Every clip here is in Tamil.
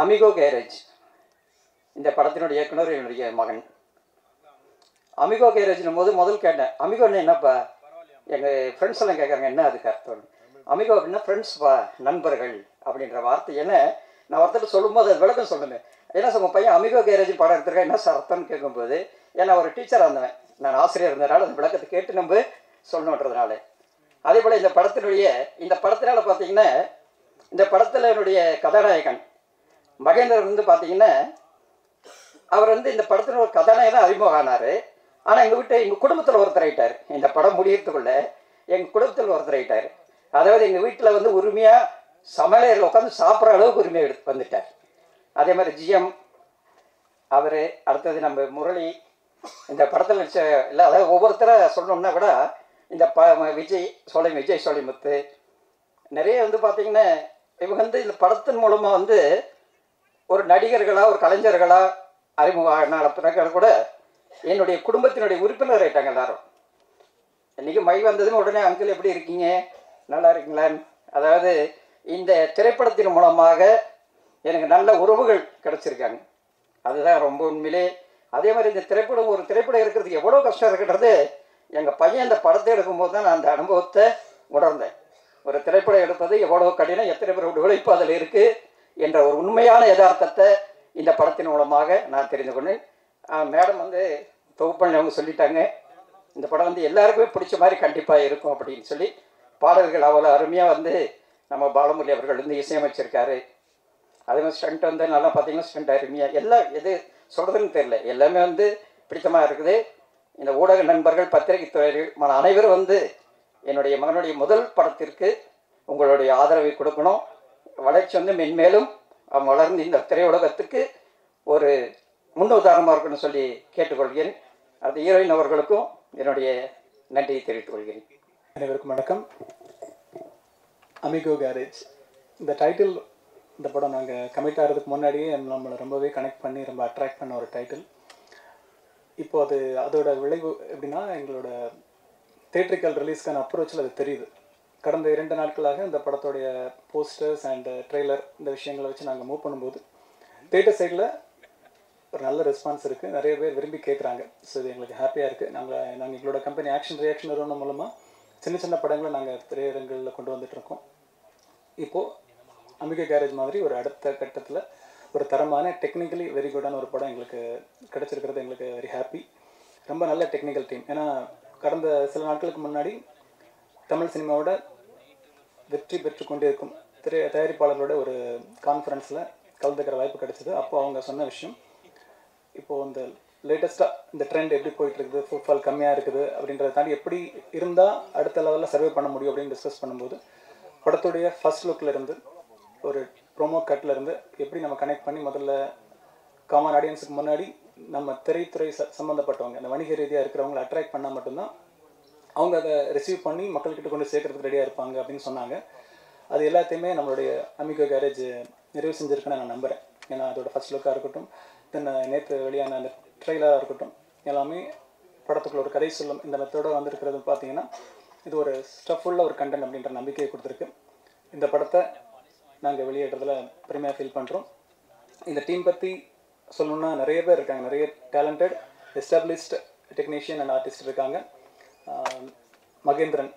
அமிகோ கேரேஜ் இந்த படத்தினுடைய இயக்குனர் என்னுடைய மகன். அமிகோ கேரேஜ்னும் போது முதல் கேட்டேன், அமிகோன்னு என்னப்பா? எங்கள் ஃப்ரெண்ட்ஸ் எல்லாம் கேட்குறாங்க, என்ன அதுக்கு அர்த்தம்? அமிகோ அப்படின்னா ஃப்ரெண்ட்ஸ்ப்பா, நண்பர்கள் அப்படின்ற வார்த்தை. ஏன்னா நான் ஒருத்தர் சொல்லும்போது அது விளக்கம் சொல்லுங்க. ஏன்னா உங்கள் பையன் அமிகோ கேரேஜ் படம் எடுத்துருக்கேன், என்ன சார் அர்த்தம்னு கேட்கும்போது, ஏன்னா ஒரு டீச்சராக இருந்தேன், நான் ஆசிரியர் இருந்ததுனால அந்த விளக்கத்தை கேட்டு நம்ம சொல்லணுன்றதுனால. அதே போல் இந்த படத்தினால பார்த்தீங்கன்னா, இந்த படத்தில் என்னுடைய கதாநாயகன் மகேந்திரன் வந்து பார்த்தீங்கன்னா, அவர் வந்து இந்த படத்தில் ஒரு கதாநாயகன் அறிமுகம் ஆனார். ஆனால் எங்கள் குடும்பத்தில் ஒருத்தர் ஆகிட்டார். இந்த படம் முடியறதுக்குள்ள எங்கள் குடும்பத்தில் ஒருத்தர் ஆகிட்டார். அதாவது எங்கள் வீட்டில் வந்து உரிமையாக சமையலறையில் உட்காந்து சாப்பிட்ற அளவுக்கு உரிமையை எடுத்து வந்துட்டார். அதே மாதிரி ஜிஎம் அவர், அடுத்தது நம்ம முரளி, இந்த படத்தில் நடிச்ச இல்லை, அதாவது ஒவ்வொருத்தரை சொல்லணும்னா கூட இந்த விஜய் சோலைமுத்து நிறைய வந்து பார்த்திங்கன்னா, இவங்க வந்து இந்த படத்தின் மூலமாக வந்து ஒரு நடிகர்களாக ஒரு கலைஞர்களாக அறிமுக பிறகு கூட என்னுடைய குடும்பத்தினுடைய உறுப்பினர் ஆகிட்டாங்க எல்லாரும். இன்றைக்கி மை வந்ததுன்னு உடனே அங்கிள் எப்படி இருக்கீங்க, நல்லா இருக்கீங்களான்னு. அதாவது இந்த திரைப்படத்தின் மூலமாக எனக்கு நல்ல உறவுகள் கிடச்சிருக்காங்க, அதுதான் ரொம்ப உண்மையிலே. அதே மாதிரி இந்த ஒரு திரைப்படம் இருக்கிறதுக்கு எவ்வளோ கஷ்டம் இருக்குன்றது எங்கள் பையன் இந்த படத்தை எடுக்கும்போது தான் நான் அந்த அனுபவத்தை உணர்ந்தேன். ஒரு திரைப்படம் எடுப்பது எவ்வளோ கடினம், எத்தனை பேர் உழைப்பு அதில் இருக்குது என்ற ஒரு உண்மையான யதார்த்தத்தை இந்த படத்தின் மூலமாக நான் தெரிந்து கொண்டேன். மேடம் வந்து தொகுப்பண்ணி அவங்க சொல்லிட்டாங்க, இந்த படம் வந்து எல்லாருக்குமே பிடிச்ச மாதிரி கண்டிப்பாக இருக்கும் அப்படின்னு சொல்லி. பாடல்கள் அவ்வளோ அருமையாக வந்து நம்ம பாலமுரளி அவர்கள் வந்து இசையமைச்சிருக்காரு. அதே மாதிரி ஸ்டண்ட் வந்து நல்லா பார்த்தீங்கன்னா ஸ்டண்ட் அருமையாக, எல்லாம் எது சொல்கிறதுன்னு தெரியல, எல்லாமே வந்து பிடித்தமாக இருக்குது. இந்த ஊடக நண்பர்கள், பத்திரிகை துறைகள் அனைவரும் வந்து என்னுடைய மகனுடைய முதல் படத்திற்கு உங்களுடைய ஆதரவை கொடுக்கணும். வளர்ச்சி வந்து மென்மேலும் அவன் வளர்ந்து இந்த திரையுலகத்துக்கு ஒரு முன்னுதாரணமாக இருக்குன்னு சொல்லி கேட்டுக்கொள்கிறேன். அது ஹீரோயின் அவர்களுக்கும் என்னுடைய நன்றியை தெரிவித்துக் கொள்கிறேன். அனைவருக்கும் வணக்கம். அமிகோ கேரேஜ் இந்த டைட்டில், இந்த படம் நாங்கள் கமிட் ஆகிறதுக்கு முன்னாடியே நம்மளை ரொம்பவே கனெக்ட் பண்ணி ரொம்ப அட்ராக்ட் பண்ண ஒரு டைட்டில். இப்போது அதோட விளைவு எப்படின்னா, எங்களோட தியேட்ரிக்கல் ரிலீஸ்க்கான அப்ரோச்சில் அது தெரியுது. கடந்த 2 நாட்களாக இந்த படத்தோடைய போஸ்டர்ஸ் அண்ட் ட்ரெய்லர் இந்த விஷயங்களை வச்சு நாங்கள் மூவ் பண்ணும்போது தியேட்டர் சைடில் ஒரு நல்ல ரெஸ்பான்ஸ் இருக்குது, நிறைய பேர் விரும்பி கேட்குறாங்க. ஸோ இது எங்களுக்கு ஹாப்பியாக இருக்குது. நாங்கள் எங்களோட கம்பெனி ஆக்ஷன் ரியாக்ஷன் நிறுவனம் மூலமாக சின்ன படங்களை நாங்கள் திரையரங்களில் கொண்டு வந்துட்டுருக்கோம். இப்போது அமிகோ கேரேஜ் மாதிரி ஒரு அடுத்த கட்டத்தில் ஒரு தரமான டெக்னிக்கலி வெரி குட்டான ஒரு படம் எங்களுக்கு கிடச்சிருக்கிறது எங்களுக்கு வெரி ஹாப்பி. ரொம்ப நல்ல டெக்னிக்கல் டீம். ஏன்னா கடந்த சில நாட்களுக்கு முன்னாடி தமிழ் சினிமாவோட வெற்றி பெற்று கொண்டிருக்கும் தயாரிப்பாளர்களோட ஒரு கான்ஃபரன்ஸில் கலந்துக்கிற வாய்ப்பு கிடைச்சிது. அப்போது அவங்க சொன்ன விஷயம், இப்போது இந்த லேட்டஸ்ட்டாக இந்த ட்ரெண்ட் எப்படி போயிட்டுருக்குது, ஃபுட்ஃபால் கம்மியாக இருக்குது அப்படின்றத தாண்டி எப்படி இருந்தால் அடுத்த லெவலில் சர்வே பண்ண முடியும் அப்படின்னு டிஸ்கஸ் பண்ணும்போது, படத்துடைய ஃபர்ஸ்ட் லுக்கில் இருந்து ஒரு ப்ரோமோ கட்டில் இருந்து எப்படி நம்ம கனெக்ட் பண்ணி முதல்ல காமன் ஆடியன்ஸுக்கு முன்னாடி நம்ம திரைத்துறை சம்மந்தப்பட்டவங்க, அந்த வணிக ரீதியாக இருக்கிறவங்களை அட்ராக்ட் பண்ணால் மட்டும்தான் அவங்க அதை ரிசீவ் பண்ணி மக்கள்கிட்ட கொண்டு சேர்க்கறதுக்கு ரெடியாக இருப்பாங்க அப்படின்னு சொன்னாங்க. அது எல்லாத்தையுமே நம்மளுடைய அமிகோ கேரேஜ் நிறைவு செஞ்சுருக்குன்னு நான் நம்புகிறேன். ஏன்னா அதோட ஃபர்ஸ்ட் லுக்காக இருக்கட்டும், தென் நேற்று வெளியான அந்த ட்ரெய்லராக இருக்கட்டும், எல்லாமே படத்துக்குள்ள ஒரு கதை சொல்லும் இந்த மெத்தோடு வந்திருக்கிறது பார்த்தீங்கன்னா, இது ஒரு ஸ்டஃபுல்லாக ஒரு கண்டென்ட் அப்படின்ற நம்பிக்கையை கொடுத்துருக்கு. இந்த படத்தை நாங்கள் வெளியேற்றதில் பெருமையாக ஃபீல் பண்ணுறோம். இந்த டீம் பற்றி சொல்லணுன்னா நிறைய பேர் இருக்காங்க, நிறைய talented established technician and artist இருக்காங்க. மகேந்திரன்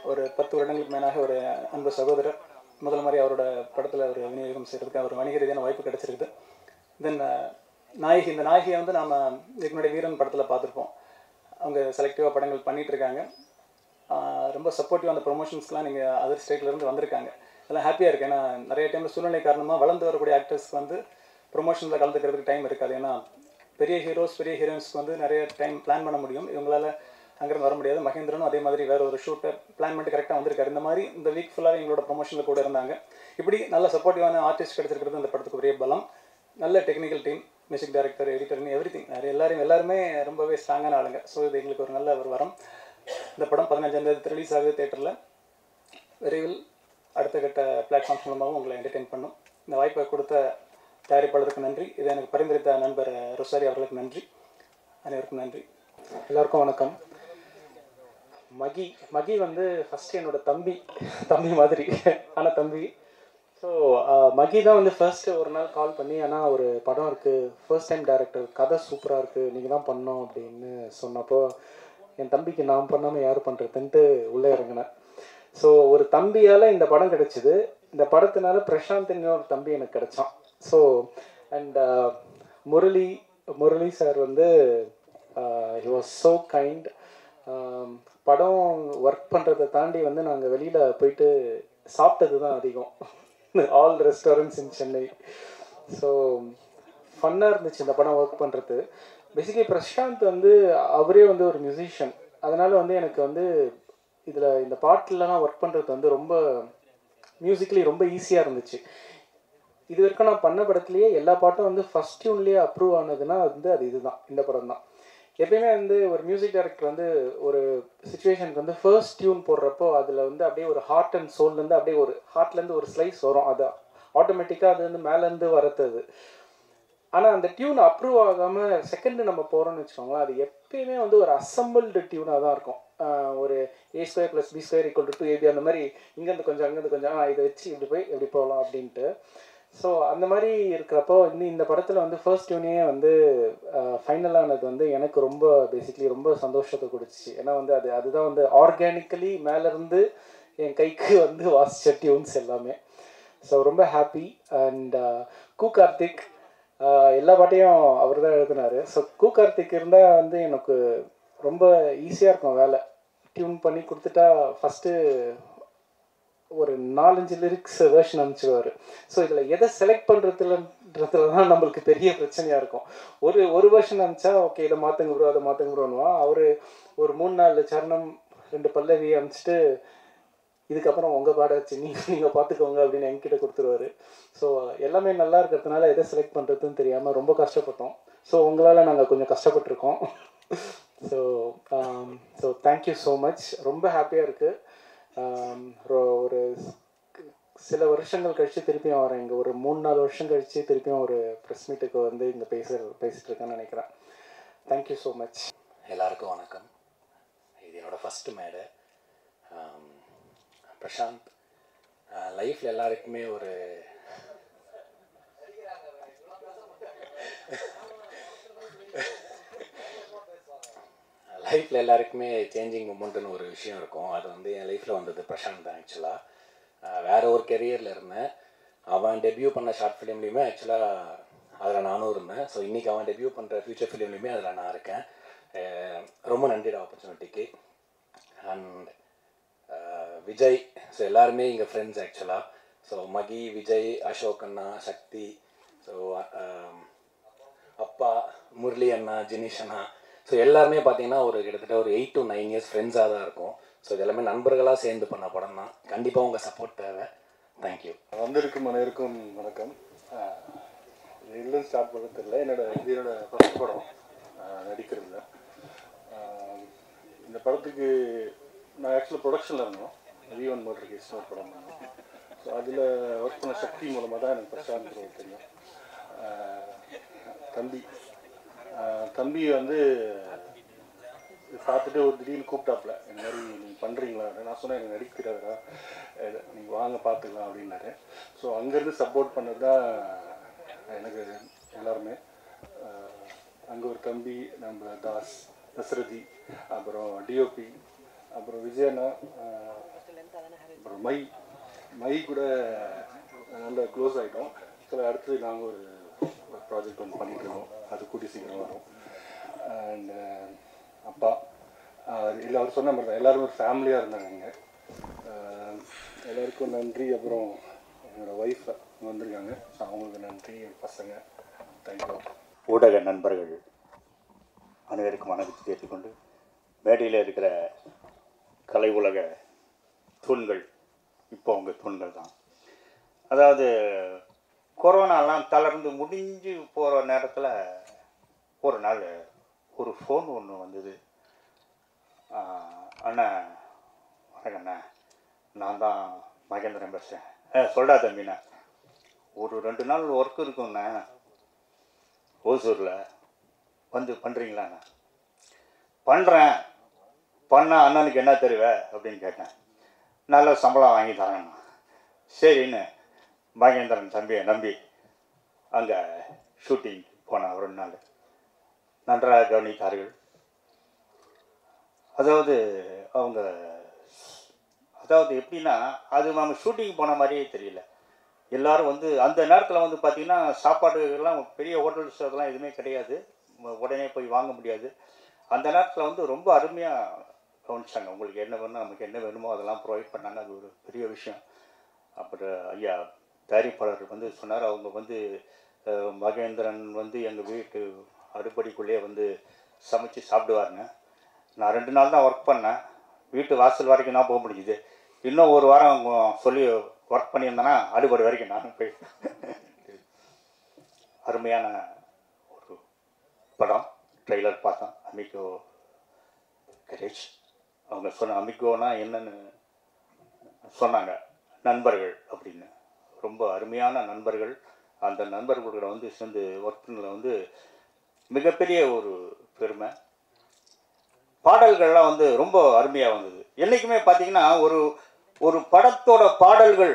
ஒரு 10 வருடங்களுக்கு மேலாக ஒரு அன்பு சகோதரர், முதல் மாதிரி அவரோட படத்தில் ஒரு விநியோகம் செய்கிறதுக்கு ஒரு வணிக ரீதியான வாய்ப்பு கிடச்சிருக்குது. தென் நாயகி, இந்த நாயகியை வந்து நாம் இதுக்கு வீரன் படத்தில் பார்த்துருப்போம். அவங்க செலக்டிவாக படங்கள் பண்ணிகிட்ருக்காங்க. ரொம்ப சப்போர்ட்டிவாக அந்த ப்ரொமோஷன்ஸ்லாம் நீங்கள் அதர் ஸ்டேட்லேருந்து வந்திருக்காங்க. அதெல்லாம் ஹாப்பியாக இருக்குது. ஏன்னா நிறைய டைமில் சூழ்நிலை காரணமாக வளர்ந்து வரக்கூடிய ஆக்டர்ஸ்க்கு வந்து ப்ரொமோஷனில் கலந்துக்கிறதுக்கு டைம் இருக்காது. ஏன்னா பெரிய ஹீரோஸ் பெரிய ஹீரோயின்ஸ்க்கு வந்து நிறைய டைம் பிளான் பண்ண முடியும், இவங்களால் அங்கேருந்து வர முடியாது. மகேந்திரனும் அதே மாதிரி வேறு ஒரு ஷூட்டை பிளான் பண்ணிட்டு கரெக்டாக வந்திருக்காரு. இந்த மாதிரி இந்த வீக் ஃபுல்லாக எங்களோட ப்ரொமோஷனில் கூட இருந்தாங்க. இப்படி நல்ல சப்போர்ட்டிவான ஆர்டிஸ்ட் கிடச்சிருக்கிறது இந்த படத்துக்கு பெரிய பலம். நல்ல டெக்னிக்கல் டீம், மியூசிக் டைரக்டர், எடிட்டர்னு எவ்ரி திங், எல்லாருமே ரொம்பவே ஸ்ட்ராங்கான ஆளுங்க. ஸோ இது எங்களுக்கு ஒரு நல்ல ஒரு வரம். இந்த படம் 15ஆம் தேதி ரிலீஸ் ஆகுது தியேட்டரில். விரைவில் அடுத்த கட்ட பிளாட்ஃபார்ம்ஸ் மூலமாகவும் உங்களை என்டர்டெயின் பண்ணும். இந்த வாய்ப்பை கொடுத்த தயாரிப்பாளருக்கு நன்றி. இதை எனக்கு பரிந்துரைத்த நண்பர் ரொசாரி அவர்களுக்கு நன்றி. அனைவருக்கும் நன்றி. எல்லாருக்கும் வணக்கம். மகி வந்து ஃபஸ்ட்டு என்னோட தம்பி மாதிரி, ஆனால் தம்பி ஸோ மகி தான் வந்து ஃபர்ஸ்ட்டு ஒரு நாள் கால் பண்ணி, ஆனால் ஒரு படம் இருக்குது, ஃபர்ஸ்ட் டைம் டைரக்டர், கதை சூப்பராக இருக்குது, நீங்கள் தான் பண்ணோம் அப்படின்னு சொன்னப்போ என் தம்பிக்கு நான் பண்ணாமல் யார் பண்ணுறதுன்ட்டு உள்ளே இறங்கினேன். ஸோ ஒரு தம்பியால் இந்த படம் கிடச்சிது. இந்த படத்தினால பிரசாந்த்னு ஒரு தம்பி எனக்கு கிடச்சான். ஸோ அண்ட் முரளி சார் வந்து ஹி வாஸ் ஸோ கைண்ட். படம் ஒர்க் பண்ணுறதை தாண்டி வந்து நாங்கள் வெளியில் போயிட்டு சாப்பிட்டது தான் அதிகம், ஆல் ரெஸ்டாரண்ட்ஸ் இன் சென்னை. ஸோ ஃபன்னாக இருந்துச்சு இந்த படம் ஒர்க் பண்ணுறது. பேசிக்கலி பிரசாந்த் வந்து அவரே வந்து ஒரு மியூசிஷியன், அதனால் வந்து எனக்கு வந்து இதில் இந்த பாட்டிலலாம் ஒர்க் பண்ணுறது வந்து ரொம்ப மியூசிக்கலி ரொம்ப ஈஸியாக இருந்துச்சு. இது வரைக்கும் நான் பண்ண படத்துலேயே எல்லா பாட்டும் வந்து ஃபஸ்ட் டியூன்லேயே அப்ரூவ் ஆனதுன்னா வந்து அது இதுதான், இந்த படம் தான். எப்பயுமே வந்து ஒரு மியூசிக் டைரக்டர் வந்து ஒரு சுச்சுவேஷனுக்கு வந்து ஃபர்ஸ்ட் டியூன் போடுறப்போ அதில் வந்து அப்படியே ஒரு ஹார்ட் அண்ட் சோல்லேருந்து அப்படியே ஒரு ஹார்ட்லேருந்து ஒரு ஸ்லைஸ் வரும், அது ஆட்டோமேட்டிக்காக அது வந்து மேலேருந்து வரது. ஆனால் அந்த டியூன் அப்ரூவ் ஆகாமல் செகண்டு நம்ம போகிறோம்னு வச்சுக்கோங்களேன், அது எப்பயுமே வந்து ஒரு அசம்பிள்டு டியூனாக தான் இருக்கும். ஒரு A² + B² = 2AB அந்த மாதிரி இங்கேருந்து கொஞ்சம் அங்கேருந்து கொஞ்சம் இதை வச்சு இப்படி போய் எப்படி போகலாம் அப்படின்ட்டு. ஸோ அந்த மாதிரி இருக்கிறப்போ இன்னும் இந்த படத்தில் வந்து ஃபர்ஸ்ட் டியூனே வந்து ஃபைனலானது வந்து எனக்கு ரொம்ப பேசிக்லி ரொம்ப சந்தோஷத்தை கொடுத்துச்சு. ஏன்னா வந்து அதுதான் வந்து ஆர்கானிக்கலி மேலேருந்து என் கைக்கு வந்து வாசிச்ச டியூன்ஸ் எல்லாமே. ஸோ ரொம்ப ஹாப்பி. அண்ட் கார்த்திக் எல்லா பாட்டையும் அவர் தான் எழுதினார். ஸோ கார்த்திக் இருந்தால் வந்து எனக்கு ரொம்ப ஈஸியாக இருக்கும் வேலை. டியூன் பண்ணி கொடுத்துட்டா ஃபஸ்ட்டு ஒரு 4-5 லிரிக்ஸ் வேர்ஷன் அனுப்பிச்சிடுவார். ஸோ இதில் எதை செலக்ட் பண்ணுறதுலன்றதுல தான் நம்மளுக்கு பெரிய பிரச்சனையாக இருக்கும். ஒரு வேர்ஷன் அனுப்பிச்சா ஓகே இதை மாற்றுங்க ப்ரோ அதை மாற்றுங்க ப்ரோன்னுவான். அவர் ஒரு 3-4 சரணம் 2 பல்லவி அனுப்பிச்சிட்டு இதுக்கப்புறம் உங்கள் பாட வச்சு நீங்கள் பார்த்துக்கோங்க அப்படின்னு என்கிட்ட கொடுத்துருவாரு. ஸோ எல்லாமே நல்லா இருக்கிறதுனால எதை செலக்ட் பண்ணுறதுன்னு தெரியாமல் ரொம்ப கஷ்டப்பட்டோம். ஸோ உங்களால் நாங்கள் கொஞ்சம் கஷ்டப்பட்டுருக்கோம். So thank you so much. ரொம்ப ஹாப்பியாக இருக்குது. ஒரு சில வருஷங்கள் கழித்து திருப்பியும் வரேன் இங்கே, ஒரு 3-4 வருஷம் கழித்து திருப்பியும் ஒரு ப்ரெஸ் மீட்டுக்கு வந்து இங்கே பேசிகிட்டு இருக்கேன்னு நினைக்கிறேன். Thank you so much. எல்லாருக்கும் வணக்கம். இது என்னோடய ஃபஸ்ட்டு மேடை. பிரசாந்த் லைஃப்பில் எல்லாருக்குமே ஒரு சேஞ்சிங் மூமெண்ட்டுன்னு ஒரு விஷயம் இருக்கும். அது வந்து என் லைஃப்பில் வந்தது பிரசாந்த் தான். ஆக்சுவலாக வேறு ஒரு கெரியரில் இருந்தேன். அவன் டெபியூ பண்ண ஷார்ட் ஃபிலிம்லேயுமே ஆக்சுவலாக அதில் நானும் இருந்தேன். ஸோ இன்றைக்கி அவன் டெபியூ பண்ணுற ஃபியூச்சர் ஃபிலிம்லேயுமே அதில் நான் இருக்கேன். ரொம்ப நன்றிட ஆப்பர்ச்சுனிட்டிக்கு. அண்ட் விஜய், ஸோ எல்லாருமே இங்கே ஃப்ரெண்ட்ஸ் ஆக்சுவலாக. ஸோ மகி, விஜய், அசோக் அண்ணா, சக்தி, ஸோ அப்பா, முரளி அண்ணா, ஜினிஷ் அண்ணா, ஸோ எல்லாருமே பார்த்தீங்கன்னா ஒரு கிட்டத்தட்ட ஒரு 8 to 9 years ஃப்ரெண்ட்ஸாக தான் இருக்கும். ஸோ இது எல்லாமே நண்பர்களாக சேர்ந்து பண்ண படம் தான். கண்டிப்பாக உங்கள் சப்போர்ட் தேவை. தேங்க்யூ. வந்திருக்கும் அனைவருக்கும் வணக்கம். எல்லாம் ஸ்டார்ட் பண்ண தெரியல. என்னோட ஃபஸ்ட் படம் நடிக்கிறதுல. இந்த படத்துக்கு நான் ஆக்சுவலாக ப்ரொடக்ஷனில் இருந்தோம். V1 மர்டர் கேஸ் ஒரு படம் பண்ணோம். ஸோ அதில் ஒர்க் பண்ண சக்தி மூலமாக தான் எனக்கு பிரசாந்த் தெரியும். தம்பி வந்து பார்த்துட்டு ஒரு திடீர்னு கூப்பிட்டாப்புல, இந்த மாதிரி நீங்கள் பண்ணுறீங்களா? நான் சொன்னேன் எனக்கு நடிக்கிறாரா, நீங்கள் வாங்க பார்த்துக்கலாம் அப்படின்னாரு. ஸோ அங்கேருந்து சப்போர்ட் பண்ணது தான் எனக்கு எல்லாருமே. அங்கே ஒரு தம்பி, நம்ம தாஸ், தசரதி, அப்புறம் டிஓபி, அப்புறம் விஜயண்ணா, அப்புறம் மை கூட நல்லா க்ளோஸ் ஆகிட்டோம். ஸோ அடுத்தது நாங்கள் ஒரு ப்ராஜெக்ட் ஒன்று பண்ணிட்டுருக்கோம். அது கூடி சீக்கிரம் வரும். அண்ட் அப்பா இல்லை, அவர் சொன்ன மாதிரி தான் எல்லாரும் ஒரு ஃபேமிலியாக இருந்தாங்க இங்கே. எல்லாருக்கும் நன்றி. அப்புறம் என்னோடய ஒய்ஃப் வந்திருக்காங்க, ஸோ அவங்களுக்கு நன்றி. என் பசங்க, தேங்க்யூ. ஊடக நண்பர்கள் அனைவருக்கும் வணக்கத்தை கேட்டுக்கொண்டு, மேடையில் இருக்கிற கலை உலக தூண்கள் இப்போ அவங்க தூண்கள் தான். அதாவது கொரோனாலாம் தளர்ந்து முடிஞ்சு போகிற நேரத்தில் ஒரு நாள் ஒரு ஃபோன் ஒன்று வந்தது. அண்ணா வணக்கண்ணா, நான் தான் மகேந்திரன் பேசுகிறேன். சொல்டா தம்பிண்ணா, ஒரு 2 நாள் ஒர்க் இருக்குண்ணா ஓசூரில், வந்து பண்ணுறீங்களாண்ணா? பண்ணுறேன். பண்ணால் அண்ணனுக்கு என்ன தருவே அப்படின்னு கேட்டேன். நல்ல சம்பளம் வாங்கி தரேண்ணா. சரின்னு மகேந்திரன் தம்பியை நம்பி அங்கே ஷூட்டிங் போனேன் ஒரு நாள். நன்றாக கவனித்தார்கள். அதாவது அவங்க எப்படின்னா அது நம்ம ஷூட்டிங் போன மாதிரியே தெரியல. எல்லோரும் வந்து அந்த நேரத்தில் வந்து பார்த்திங்கன்னா சாப்பாடுலாம் பெரிய ஹோட்டல்ஸ் அதெல்லாம் எதுவுமே கிடையாது, உடனே போய் வாங்க முடியாது. அந்த நேரத்தில் வந்து ரொம்ப அருமையாக கவனிச்சாங்க. உங்களுக்கு என்ன வேணும், நமக்கு என்ன வேணுமோ அதெல்லாம் ப்ரொவைட் பண்ணாங்க. அது ஒரு பெரிய விஷயம். அப்புறம் ஐயா தயாரிப்பாளர் வந்து சொன்னார், அவங்க வந்து மகேந்திரன் வந்து எங்கள் வீட்டு அடுப்படிக்குள்ளேயே வந்து சமைச்சு சாப்பிடுவாருங்க. நான் 2 நாள் தான் ஒர்க் பண்ணேன், வீட்டு வாசல் வரைக்கும் தான் போக முடிஞ்சுது. இன்னும் ஒரு வாரம் சொல்லி ஒர்க் பண்ணியிருந்தேன்னா அடுப்படி வரைக்கும் நான் போய். அருமையான ஒரு படம். ட்ரெய்லர் பார்த்தோம். Amigo courage. அவங்க சொன்ன அமிகோனா என்னன்னு சொன்னாங்க, நண்பர்கள் அப்படின்னு. ரொம்ப அருமையான நண்பர்கள். அந்த நண்பர்களோட வந்து சேர்ந்து ஒர்க் பண்ணல வந்து மிகப்பெரிய ஒரு பெருமை. பாடல்கள்லாம் வந்து ரொம்ப அருமையாக வந்தது. என்றைக்குமே பார்த்தீங்கன்னா ஒரு படத்தோட பாடல்கள்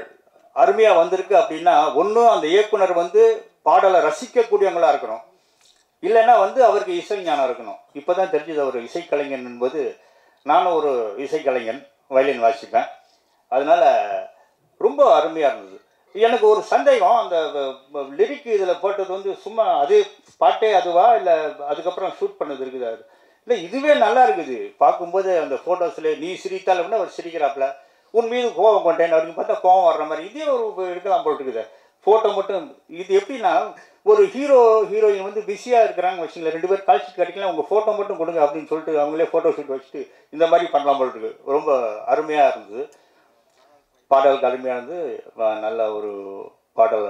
அருமையாக வந்திருக்கு அப்படின்னா ஒன்றும் அந்த இயக்குனர் வந்து பாடலை ரசிக்கக்கூடியவங்களாக இருக்கணும், இல்லைன்னா வந்து அவருக்கு இசை ஞானம் இருக்கணும். இப்போ தான் தெரிஞ்சது அவர் இசைக்கலைஞன் என்பது. நானும் ஒரு இசைக்கலைஞன், வயலின் வாசிப்பேன். அதனால் ரொம்ப அருமையாக இருந்தது. எனக்கு ஒரு சந்தேகம், அந்த லிரிக் இதில் போட்டது வந்து சும்மா அது பாட்டே அதுவா இல்லை அதுக்கப்புறம் ஷூட் பண்ணது இருக்குதா? இல்லை, இதுவே நல்லா இருக்குது பார்க்கும்போது. அந்த ஃபோட்டோஸில் நீ சிரித்தால் அப்படின்னா அவர் சிரிக்கிறாப்புல, உன் மீது கோபம் கொண்டேன் அப்படின்னு பார்த்தா கோபம் வர்ற மாதிரி இதே ஒரு எடுக்கலாம் போட்டுருக்குது ஃபோட்டோ மட்டும். இது எப்படின்னா ஒரு ஹீரோயின் வந்து பிஸியாக இருக்கிறாங்க வச்சுங்களேன், 2 பேர் கால் ஷீட் கிடைக்கலாம், உங்கள் ஃபோட்டோ மட்டும் கொடுங்க அப்படின்னு சொல்லிட்டு அவங்களே ஃபோட்டோ ஷூட் வச்சுட்டு இந்த மாதிரி பண்ணலாம் போட்டுருக்கு. ரொம்ப அருமையாக இருந்தது. பாடலுக்கு அருமையாக இருந்து நல்ல ஒரு பாடல்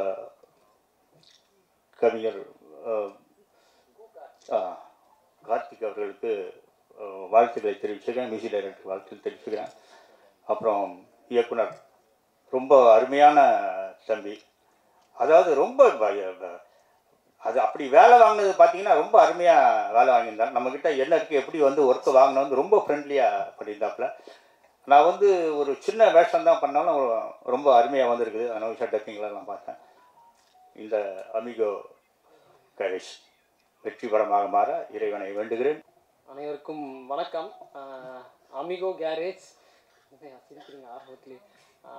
கவிஞர் கார்த்திக் அவர்களுக்கு வாழ்த்துக்களை தெரிவிச்சுக்கிறேன். மியூசிக் டைரக்டர் வாழ்த்துக்கள் தெரிவிச்சுக்கிறேன். அப்புறம் இயக்குனர் ரொம்ப அருமையான தம்பி. அதாவது ரொம்ப அது அப்படி வேலை வாங்கினது பார்த்தீங்கன்னா ரொம்ப அருமையாக வேலை வாங்கியிருந்தார். நம்மக்கிட்ட என்ன இருக்குது, எப்படி வந்து ஒர்க்கு வாங்கினா வந்து ரொம்ப ஃப்ரெண்ட்லியாக பண்ணியிருந்தாப்புல. நான் வந்து ஒரு சின்ன வேஷம் தான் பண்ணாலும் ரொம்ப அருமையாக வந்திருக்குது. அனௌஷா டப்பிங்லாம் பார்த்தேன். இந்த அமிகோ கரேஜ் வெற்றி படமாக மாற இறைவனை வேண்டுகிறேன். அனைவருக்கும் வணக்கம். அமிகோ கேரேஜ்